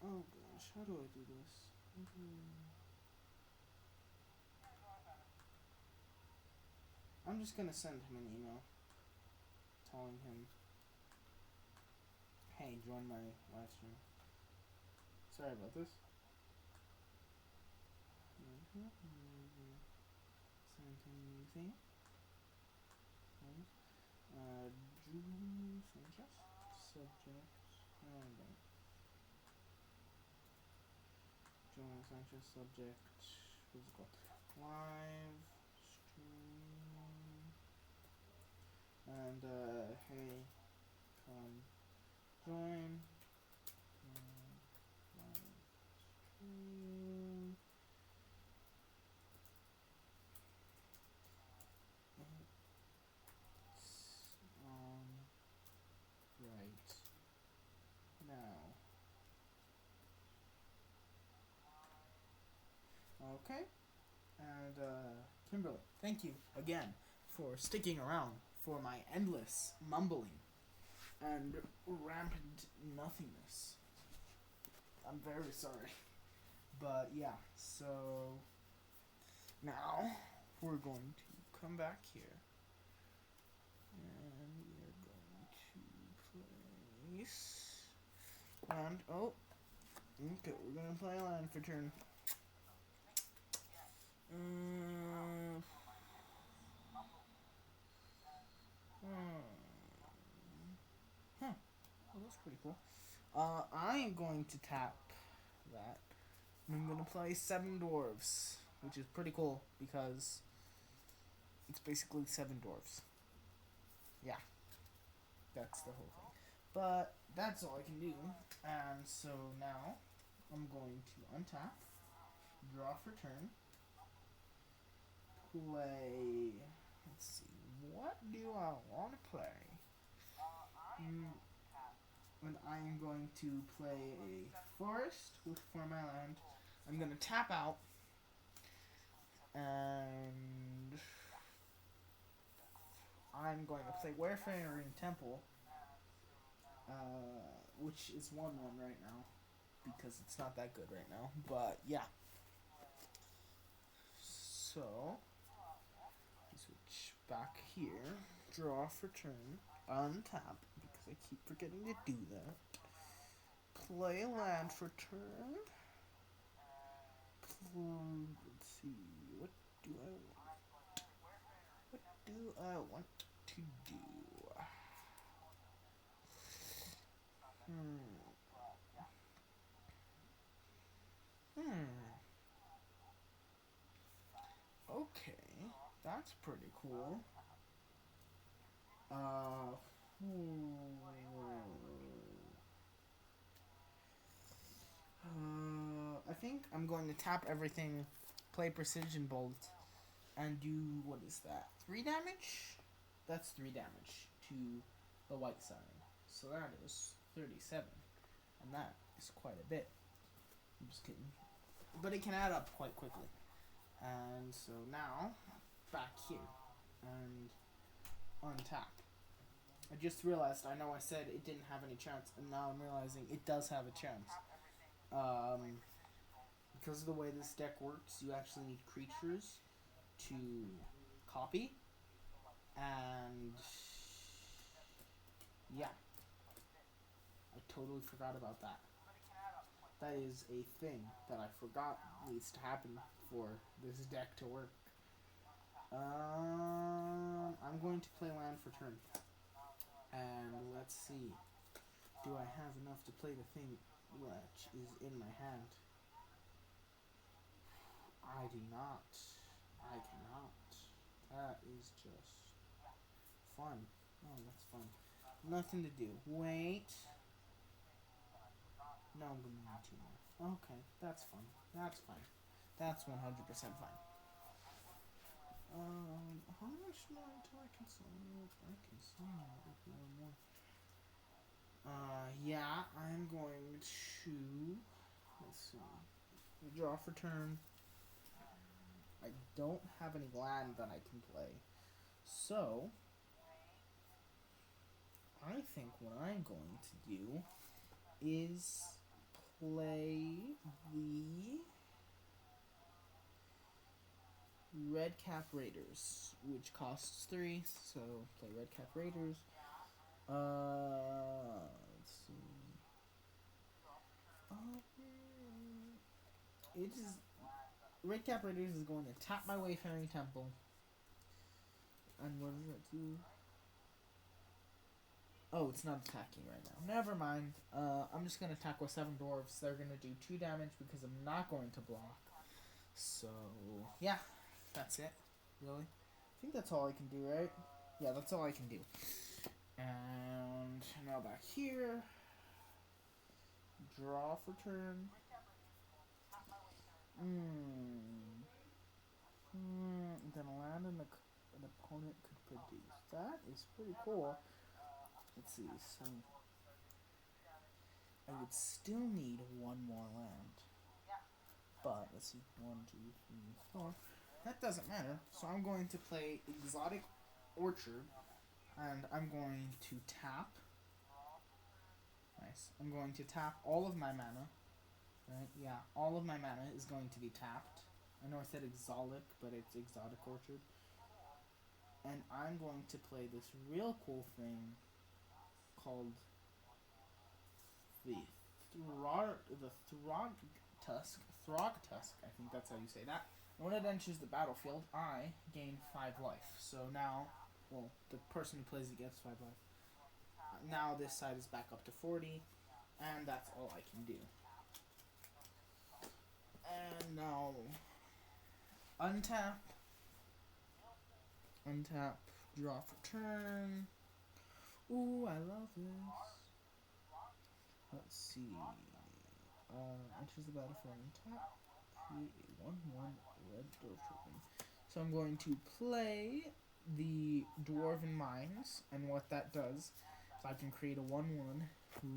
Oh gosh, how do I do this? I'm just gonna send him an email telling him, hey, join my live stream. Sorry about this. Send him anything. Drew Sanchez. Subject. No, I don't. Join Sanchez. Subject. What's it called? Live stream. And, hey, come join. Live stream. It's on right now. Okay. And, Kimberly, thank you again for sticking around for my endless mumbling and rampant nothingness. I'm very sorry. But yeah, so now we're going to come back here and we're going to place land. Oh, okay, we're gonna play land for turn. Huh. Well, that's pretty cool. I am going to tap that. I'm gonna play 7 dwarves, which is pretty cool because it's basically 7 dwarves. Yeah, that's the whole thing. But that's all I can do, and so now I'm going to untap, draw for turn, play. Let's see, what do I want to play? And I am going to play a forest for my land. I'm gonna tap out, and I'm going to play Wayfaring Temple, which is 1-1 right now because it's not that good right now. But yeah. So switch back here, draw for turn, untap because I keep forgetting to do that. Play land for turn. Let's see, what do I want? What do I want to do? that's pretty cool. Uh, I think I'm going to tap everything, play Precision Bolt, and do, what is that? 3 damage? That's 3 damage to the white side. So that is 37. And that is quite a bit. I'm just kidding. But it can add up quite quickly. And so now, back here. And untap. I just realized, I know I said it didn't have any chance, and now I'm realizing it does have a chance. Because of the way this deck works, you actually need creatures to copy. And yeah, I totally forgot about that. That is a thing that I forgot needs to happen for this deck to work. I'm going to play land for turn. And let's see. Do I have enough to play the thing which is in my hand? I do not. I cannot. That is just fun. Oh, that's fun. Nothing to do. Wait. No, I'm going to need 2 more. Okay, that's fun. That's fine. That's 100% fine. How much more until I can summon? I can summon with 1 more. Yeah, I'm going to, let's see, draw for turn. I don't have any land that I can play. So, I think what I'm going to do is play the Red Cap Raiders, which costs 3, so play Red Cap Raiders. Let's see. It is Red Cap Raiders is going to tap my Wayfaring Temple. And what does it do? Oh, it's not attacking right now. Never mind. I'm just going to attack with 7 dwarves. They're going to do 2 damage because I'm not going to block. So, yeah. That's it. Really? I think that's all I can do, right? Yeah, that's all I can do. And now back here. Draw for turn. Then land an opponent could produce. That is pretty cool. Let's see, so I would still need 1 more land. But let's see, 1, 2, 3, 4. That doesn't matter. So I'm going to play Exotic Orchard, and I'm going to tap. Nice. I'm going to tap all of my mana. Right? Yeah, all of my mana is going to be tapped. I know I said exotic, but it's Exotic Orchard. And I'm going to play this real cool thing called the Throgtusk, I think that's how you say that. When it enters the battlefield, I gain 5 life. So now, well, the person who plays it gets 5 life. Now this side is back up to 40, and that's all I can do. And now, untap, draw for turn. Ooh, I love this. Let's see. Enters the battlefield and tap. Create a 1/1 red dwarf token. So I'm going to play the Dwarven Mines, and what that does is I can create a 1/1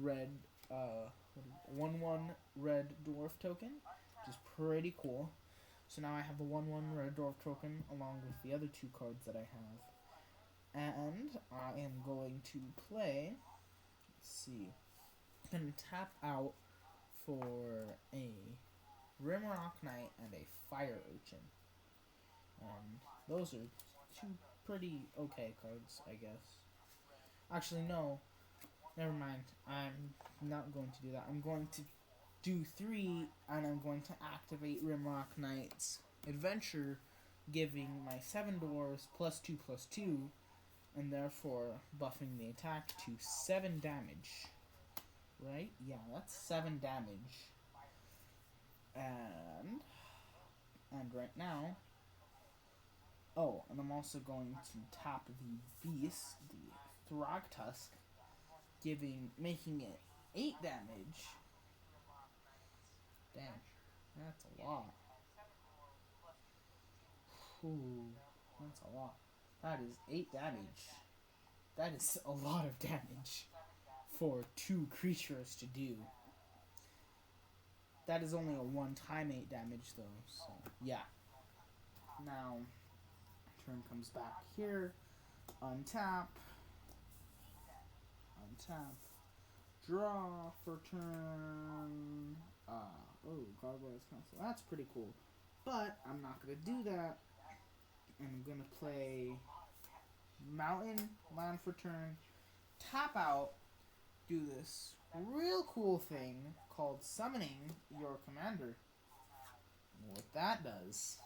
red 1/1 red dwarf token, which is pretty cool. So now I have the 1/1 red dwarf token along with the other 2 cards that I have. And I am going to play, let's see, and tap out for a Rimrock Knight and a Fire Urchin. And those are 2 pretty okay cards, I guess. Actually, no. Never mind. I'm not going to do that. I'm going to do 3, and I'm going to activate Rimrock Knight's Adventure, giving my 7 dwarves +2/+2, and therefore buffing the attack to 7 damage. Right? Yeah, that's 7 damage. And right now, Oh, and I'm also going to tap the beast, the Thragtusk, making it 8 damage. Damn, that's a lot. Ooh, that's a lot. That is 8 damage. That is a lot of damage for 2 creatures to do. That is only a 1-time 8 damage though, so yeah. Now, turn comes back here. Untap. Untap. Draw for turn. Gargoyle's Council. That's pretty cool. But I'm not going to do that. I'm going to play Mountain, land for turn, tap out, do this real cool thing called summoning your commander. What that does,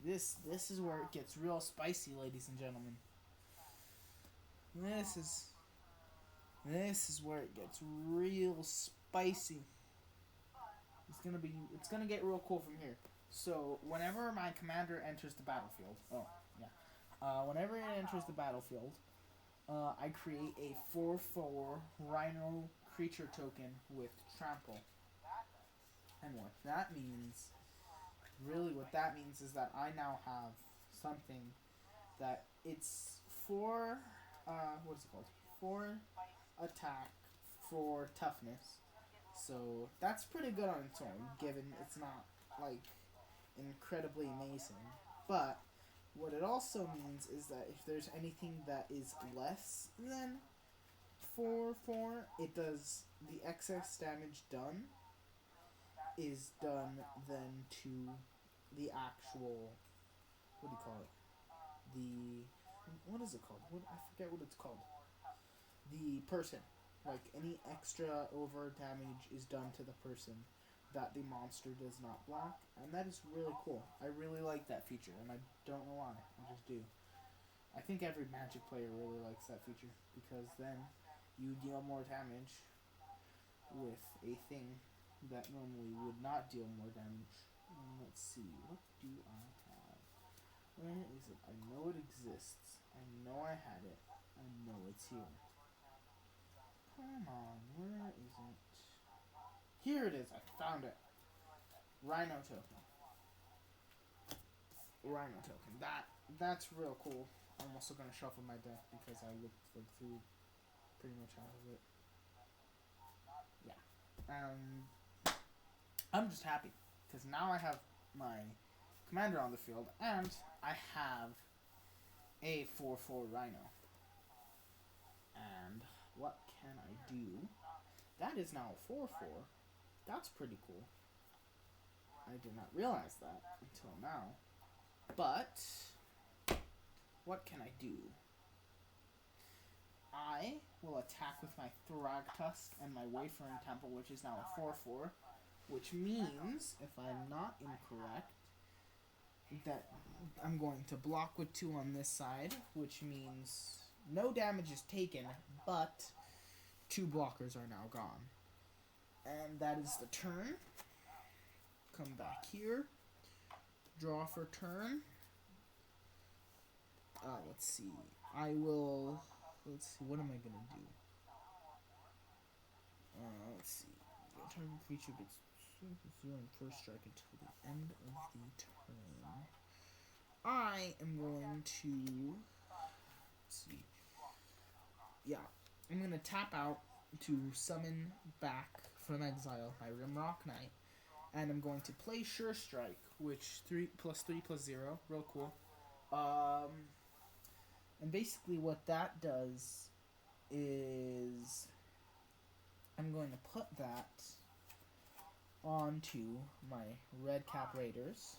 this is where it gets real spicy, ladies and gentlemen. This is where it gets real spicy. It's gonna get real cool from here. So whenever my commander enters the battlefield, whenever it enters the battlefield, I create a 4/4 Rhino creature token with trample. And what that means is that I now have something that it's 4, what is it called? 4 attack, 4 toughness. So that's pretty good on its own, given it's not like incredibly amazing. But what it also means is that if there's anything that is less than 4/4, it does the excess damage done is done then to the actual, what do you call it? What is it called? I forget what it's called. The person. Like, any extra over damage is done to the person that the monster does not block, and that is really cool. I really like that feature, and I don't know why. I just do. I think every Magic player really likes that feature, because then you deal more damage with a thing that normally would not deal more damage. Let's see, what do I have? Where is it? I know it exists. I know I had it. I know it's here. Come on, where is it? Here it is, I found it. Rhino token. Rhino token. That's real cool. I'm also gonna shuffle my deck because I looked through pretty much all of it. Yeah. I'm just happy because now I have my commander on the field and I have a 4/4 Rhino. And what can I do? That is now a 4/4. That's pretty cool. I did not realize that until now. But what can I do? I will attack with my Thragtusk and my Wayfaring Temple, which is now a 4/4, which means, if I'm not incorrect, that I'm going to block with 2 on this side, which means no damage is taken, but 2 blockers are now gone. And that is the turn. Come back here. Draw for turn. Let's see. Let's see, what am I gonna do? Let's see. Target creature gets 0 and first strike until the end of the turn. I am going to, let's see. Yeah, I'm gonna tap out to summon back from exile my Rimrock Knight, and I'm going to play Sure Strike, which 3+3+0, real cool. And basically what that does is I'm going to put that onto my Red Cap Raiders,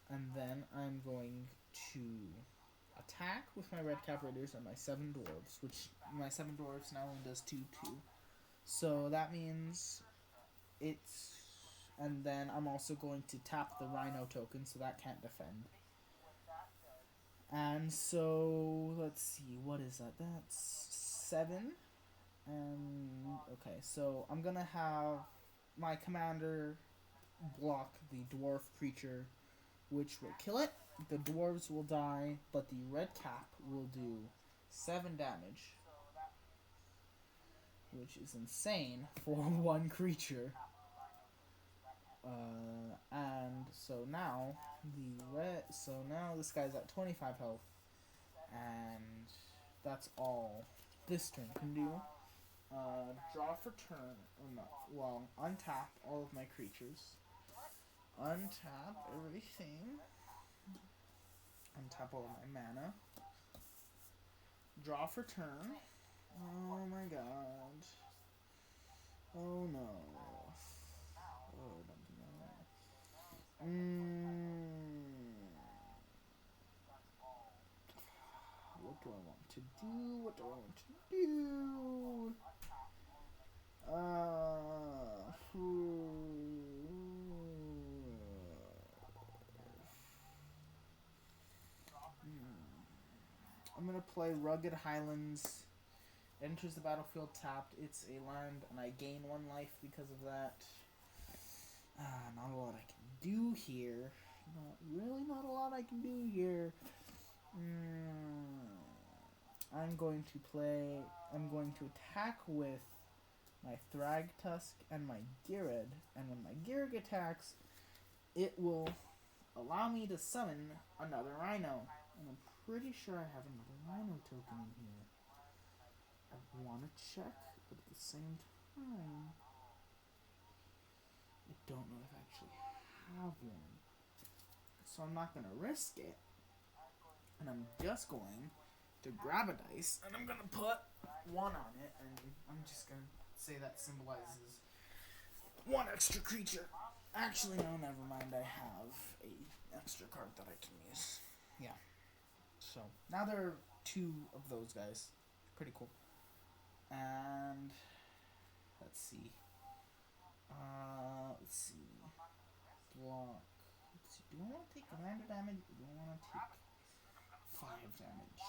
and then I'm going to attack with my Red Cap Raiders and my 7 Dwarves, which my 7 Dwarves now only does 2/2. So that means it's... And then I'm also going to tap the Rhino token, so that can't defend. And so, let's see, what is that? That's 7. Okay, so I'm gonna have my commander block the dwarf creature which will kill it. The dwarves will die, but the red cap will do 7 damage, which is insane for one creature. And so now this guy's at 25 health, and that's all this turn can do. Draw for turn. Oh no. Well, untap all of my creatures. Untap everything. Untap all of my mana. Draw for turn. Oh my god. Oh no. Oh, don't do that. What do I want to do? What do I want to do? I'm gonna play Rugged Highlands. Enters the battlefield tapped. It's a land, and I gain 1 life because of that. Not a lot I can do here. Not a lot I can do here. I'm going to attack with my Thragtusk and my Girad, and when my Girad attacks, it will allow me to summon another Rhino. And I'm pretty sure I have another Rhino token in here. I want to check, but at the same time, I don't know if I actually have one. So I'm not going to risk it. And I'm just going to grab a dice, and I'm going to put 1 on it, and I'm just going to say that symbolizes 1 extra creature. Actually, no, never mind. I have a extra card that I can use. Yeah. So, now there are 2 of those guys. Pretty cool. And let's see. Block. Let's see. Do I want to take commander damage, or do I want to take 5 damage?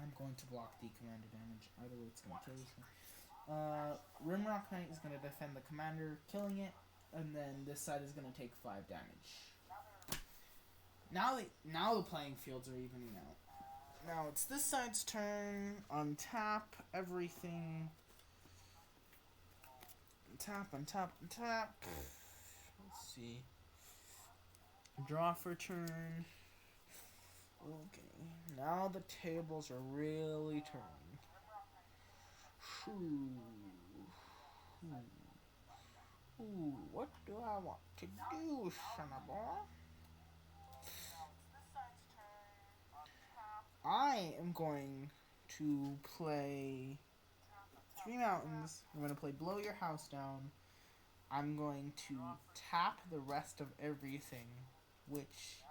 I'm going to block the commander damage. Either way, it's going to kill this one. Rimrock Knight is going to defend the commander, killing it, and then this side is going to take 5 damage. Now the playing fields are evening out. Now it's this side's turn. Untap everything. Untap. Let's see. Draw for turn. Okay. Now the tables are really turning. What do I want to do, Shunaball? I am going to play 3 mountains. I'm going to play Blow Your House Down. I'm going to tap the rest of everything, which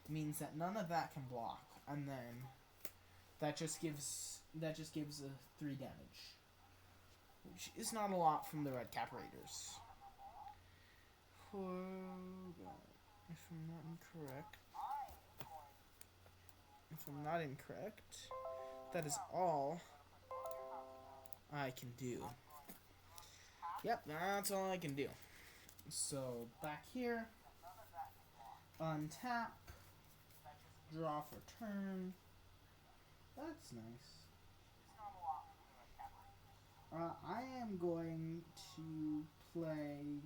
means that none of that can block. And then that just gives a 3 damage, which is not a lot from the Red Cap Raiders. Oh god. If I'm not incorrect, that is all I can do. Yep, that's all I can do. So, back here, untap, draw for turn. That's nice. I am going to play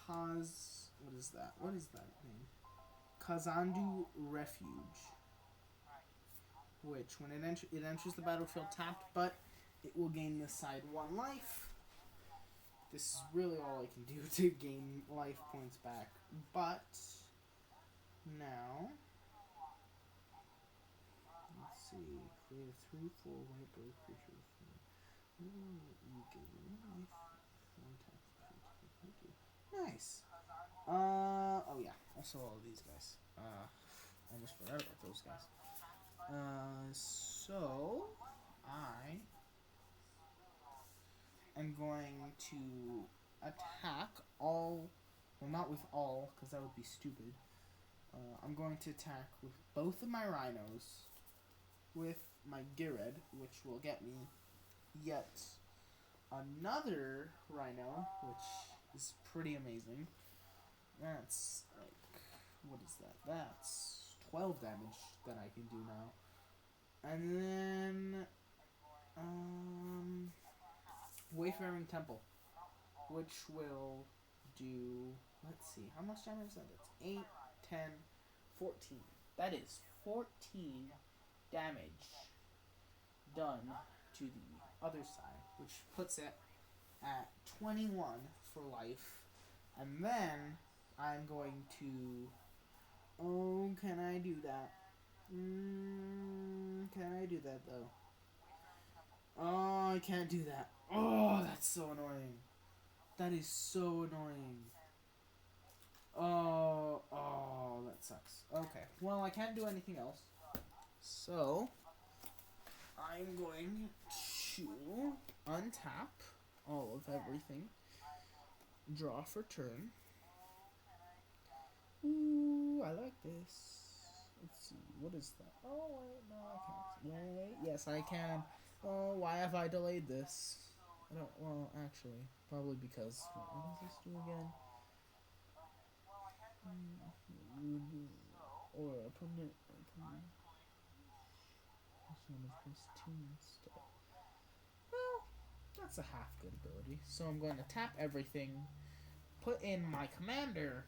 What is that name? Kazandu Refuge. Which, when it enters the battlefield tapped, but it will gain this side 1 life. This is really all I can do to gain life points back. But now, let's see. Create a 3/4 white bird creature. You gain 1 life. 1 tap. Nice. Oh yeah. Also all of these guys. Almost forgot about those guys. So I am going to attack all. Well, not with all, because that would be stupid. I'm going to attack with both of my rhinos, with my Girad, which will get me yet another rhino, which is pretty amazing. That's like, what is that? That's 12 damage that I can do now. And then, Wayfaring Temple, which will do, let's see, how much damage is that? That's 8, 10, 14. That is 14 damage done to the other side, which puts it at 21 for life. And then I'm going to. Oh, can I do that? Can I do that though? Oh, I can't do that. Oh, that's so annoying. That is so annoying. Oh, that sucks. Okay, well, I can't do anything else. So, I'm going to untap all of everything. Draw for turn. Ooh, I like this. Let's see, what is that? Oh, wait, no, I can't. Wait, yes, I can. Oh, why have I delayed this? I don't, well, actually, probably because, what does this do again? Or a permanent, this one is plus 2 instead. Well, that's a half good ability. So I'm going to tap everything, put in my commander,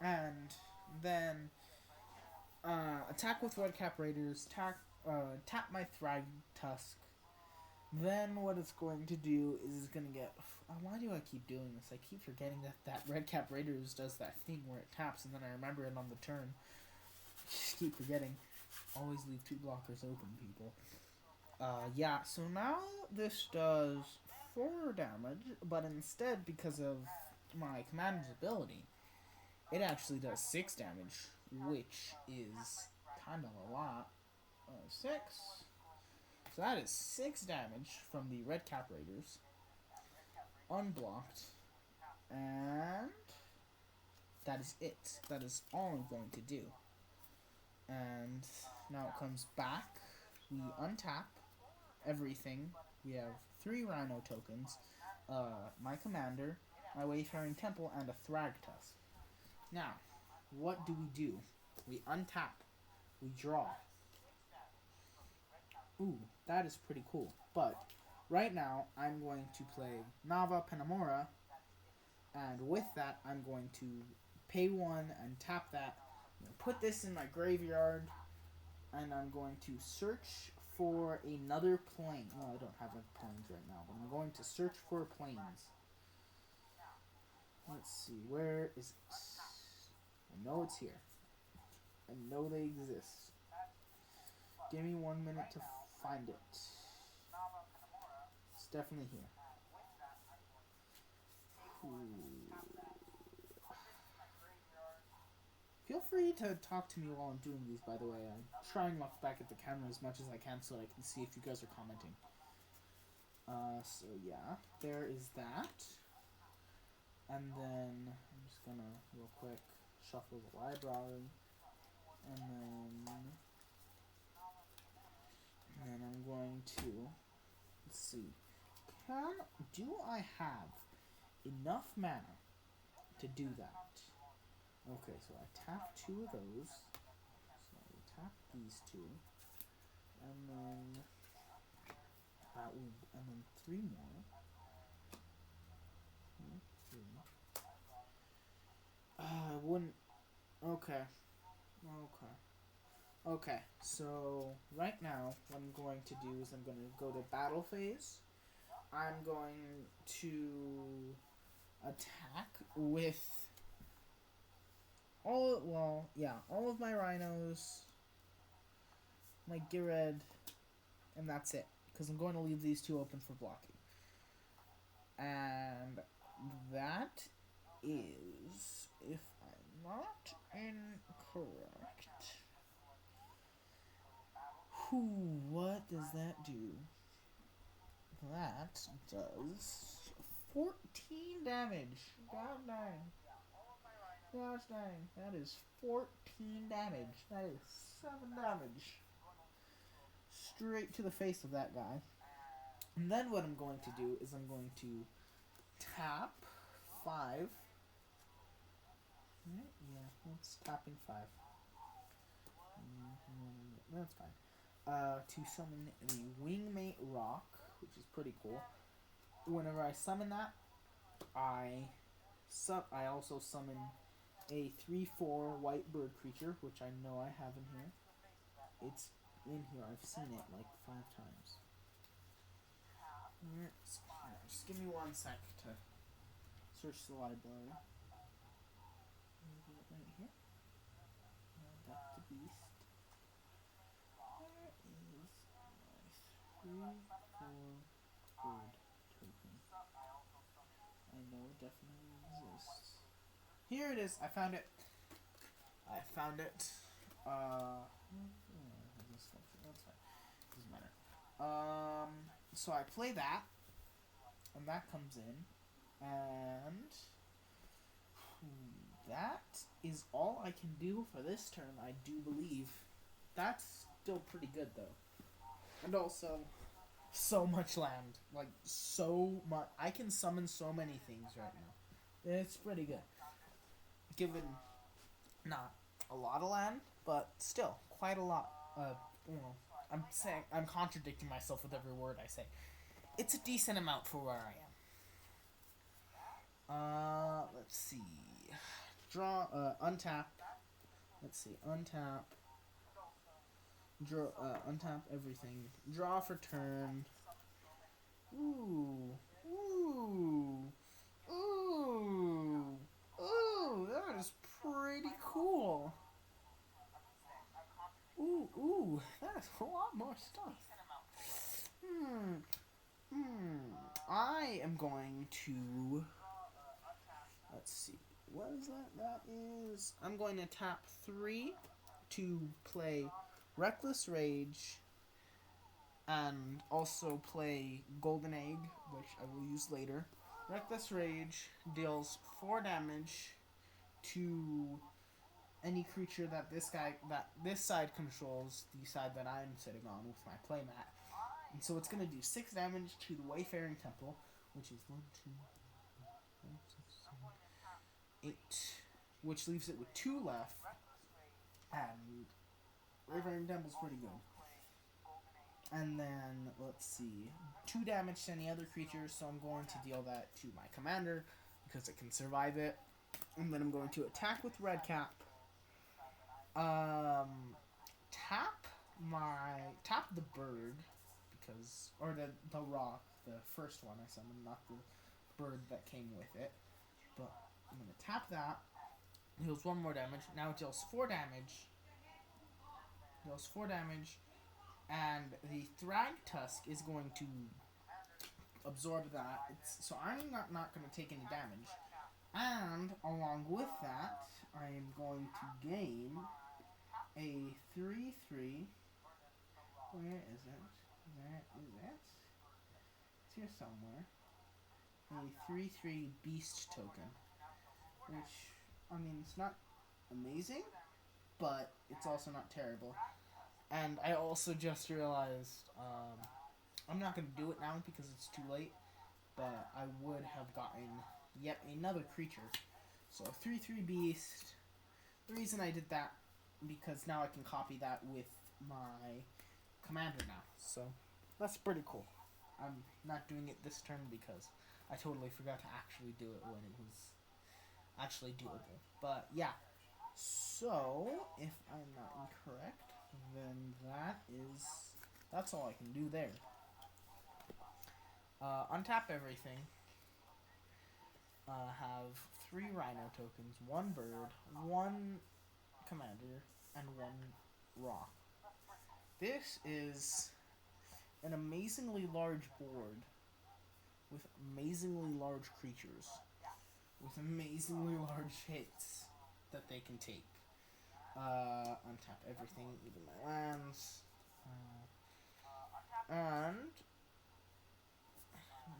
and then attack with Redcap Raiders, tap my Thragtusk. Then what it's going to do is it's going to get... why do I keep doing this? I keep forgetting that Redcap Raiders does that thing where it taps and then I remember it on the turn. Just keep forgetting. Always leave 2 blockers open, people. Yeah, so now this does 4 damage, but instead, because of my commander's ability, it actually does 6 damage, which is kind of a lot. 6. So that is 6 damage from the Redcap Raiders. Unblocked. And that is it. That is all I'm going to do. And now it comes back. We untap everything. We have 3 Rhino tokens, my commander, my Wayfaring Temple, and a Thragtusk. Now, what do? We untap. We draw. Ooh, that is pretty cool. But right now, I'm going to play Nava Penamora, and with that, I'm going to pay 1 and tap that. I'm going to put this in my graveyard, and I'm going to search for another plane. Well, I don't have any planes right now, but I'm going to search for planes. Let's see, where is it? I know it's here. I know they exist. Give me 1 minute to find it. It's definitely here. Ooh. Feel free to talk to me while I'm doing these, by the way. I'm trying to look back at the camera as much as I can so I can see if you guys are commenting. So yeah, there is that. And then I'm just gonna, real quick, shuffle the library. And then I'm going to, let's see, do I have enough mana to do that? Okay, so I tap 2 of those. So I tap these 2. And then that would, and then 3 more. 3. I wouldn't. Okay. Okay, so right now what I'm going to do is I'm going to go to battle phase. I'm going to attack with all of my rhinos, my Gired, and that's it. Because I'm going to leave these 2 open for blocking. And that is, if I'm not incorrect. What does that do? That does 14 damage. God dang. Gosh dang. That is 14 damage. That is 7 damage. Straight to the face of that guy. And then what I'm going to do is I'm going to tap 5 Right? Yeah, that's tapping 5. That's fine. To summon the Wingmate Rock, which is pretty cool. Whenever I summon that, I also summon a 3/4 white bird creature, which I know I have in here. It's in here. I've seen it like 5 times. Just give me 1 sec to search the library. Maybe right here. Back to Beast. Where is my 3/4 bird token? I know it definitely exists. Here it is. I found it. That's fine. Doesn't matter. So I play that, and that comes in, and that is all I can do for this turn. I do believe. That's still pretty good though, and also so much land, like so much. I can summon so many things right now. It's pretty good, given not a lot of land, but still quite a lot. I'm contradicting myself with every word I say. It's a decent amount for where I am. Let's see. Draw. Untap. Let's see. Untap. Draw. Untap everything. Draw for turn. Ooh. Ooh. Ooh. Ooh. That is pretty cool. Ooh, that's a lot more stuff. I am going to. Let's see. What is that? That is. I'm going to tap 3 to play Reckless Rage and also play Golden Egg, which I will use later. Reckless Rage deals 4 damage to any creature that this side controls, the side that I'm sitting on with my playmat. And so it's gonna do 6 damage to the Wayfaring Temple, which is 1, 2, 3, 4, 5, 6, 7, 8, which leaves it with 2 left. And Wayfaring Temple's pretty good. And then let's see, 2 damage to any other creature, so I'm going to deal that to my commander because it can survive it. And then I'm going to attack with Redcap. Tap the bird because, or the rock, the first one I summoned, not the bird that came with it. But I'm gonna tap that. Deals 1 more damage. Now it deals 4 damage. And the Thragtusk is going to absorb that. So I'm not going to take any damage. And along with that, I am going to gain a 3/3. Where is it? There is it. It's here somewhere. A 3/3 beast token. Which, I mean, it's not amazing, but it's also not terrible. And I also just realized, I'm not going to do it now because it's too late, but I would have gotten yet another creature. So a 3/3 beast. The reason I did that, because now I can copy that with my commander now. So that's pretty cool. I'm not doing it this turn because I totally forgot to actually do it when it was actually doable. But yeah. So if I'm not incorrect, then that's all I can do there. Untap everything. Have 3 Rhino tokens, 1 bird, 1 commander, and 1 rock. This is an amazingly large board with amazingly large creatures with amazingly large hits that they can take. Untap everything, even my lands. And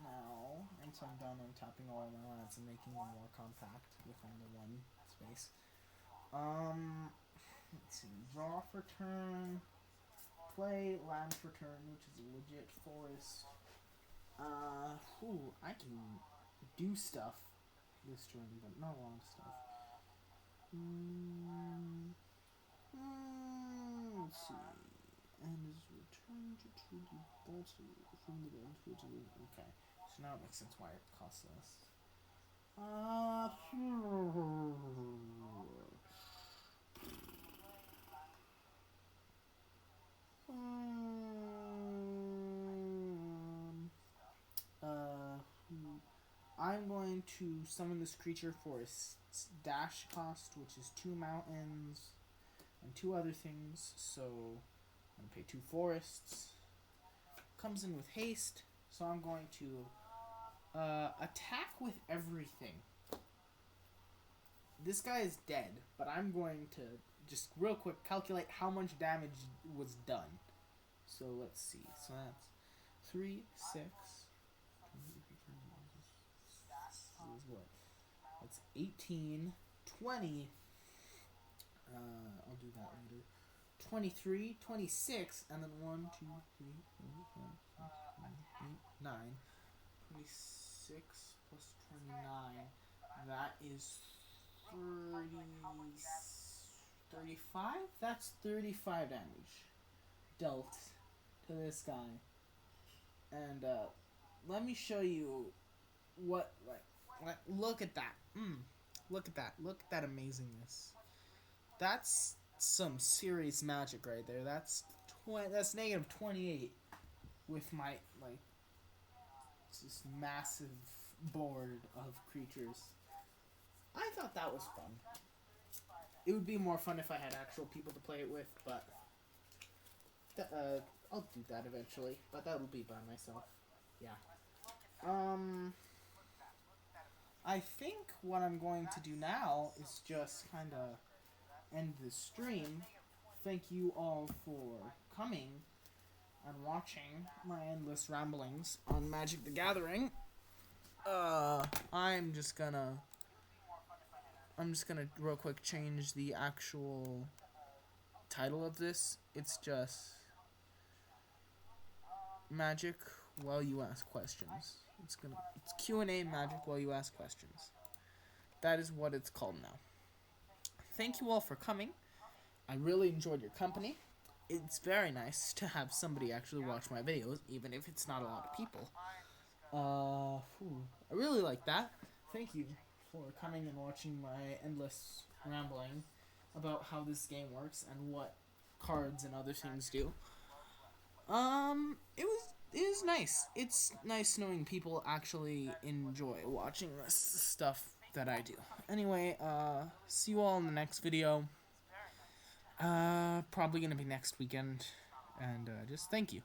now, once I'm done untapping all of my lands and making them more compact within the 1 space. Let's see. Draw for turn. Play land for turn, which is a legit forest. I can do stuff this turn, but not a lot of stuff. Let's see. And is returned to the bottom from the bottom to the... Okay. So now it makes sense why it costs less. I'm going to summon this creature for a dash cost, which is 2 mountains and 2 other things. So I'm going to pay 2 forests. Comes in with haste, so I'm going to attack with everything. This guy is dead, but I'm going to just real quick calculate how much damage was done. So let's see. So that's 3, 6. Is what? That's 18, 20. I'll do that later. 23, 26, and then 1, 2, 3, 4, 5, 6, 7, 8, 9. 26 plus 29. That is 35? That's 35 damage dealt to this guy. And let me show you what, look at that. Look at that. Look at that amazingness. That's some serious magic right there. That's negative 28 with my, this massive board of creatures. I thought that was fun. It would be more fun if I had actual people to play it with, but I'll do that eventually. But that'll be by myself. Yeah. I think what I'm going to do now is just kind of end the stream. Thank you all for coming and watching my endless ramblings on Magic the Gathering. I'm just gonna real quick change the actual title of this. It's just Magic While You Ask Questions. It's Q&A Magic While You Ask Questions. That is what it's called now. Thank you all for coming. I really enjoyed your company. It's very nice to have somebody actually watch my videos, even if it's not a lot of people. I really like that. Thank you for coming and watching my endless rambling about how this game works and what cards and other things do. It was nice. It's nice knowing people actually enjoy watching this stuff that I do. Anyway, see you all in the next video. Probably gonna be next weekend. And just thank you.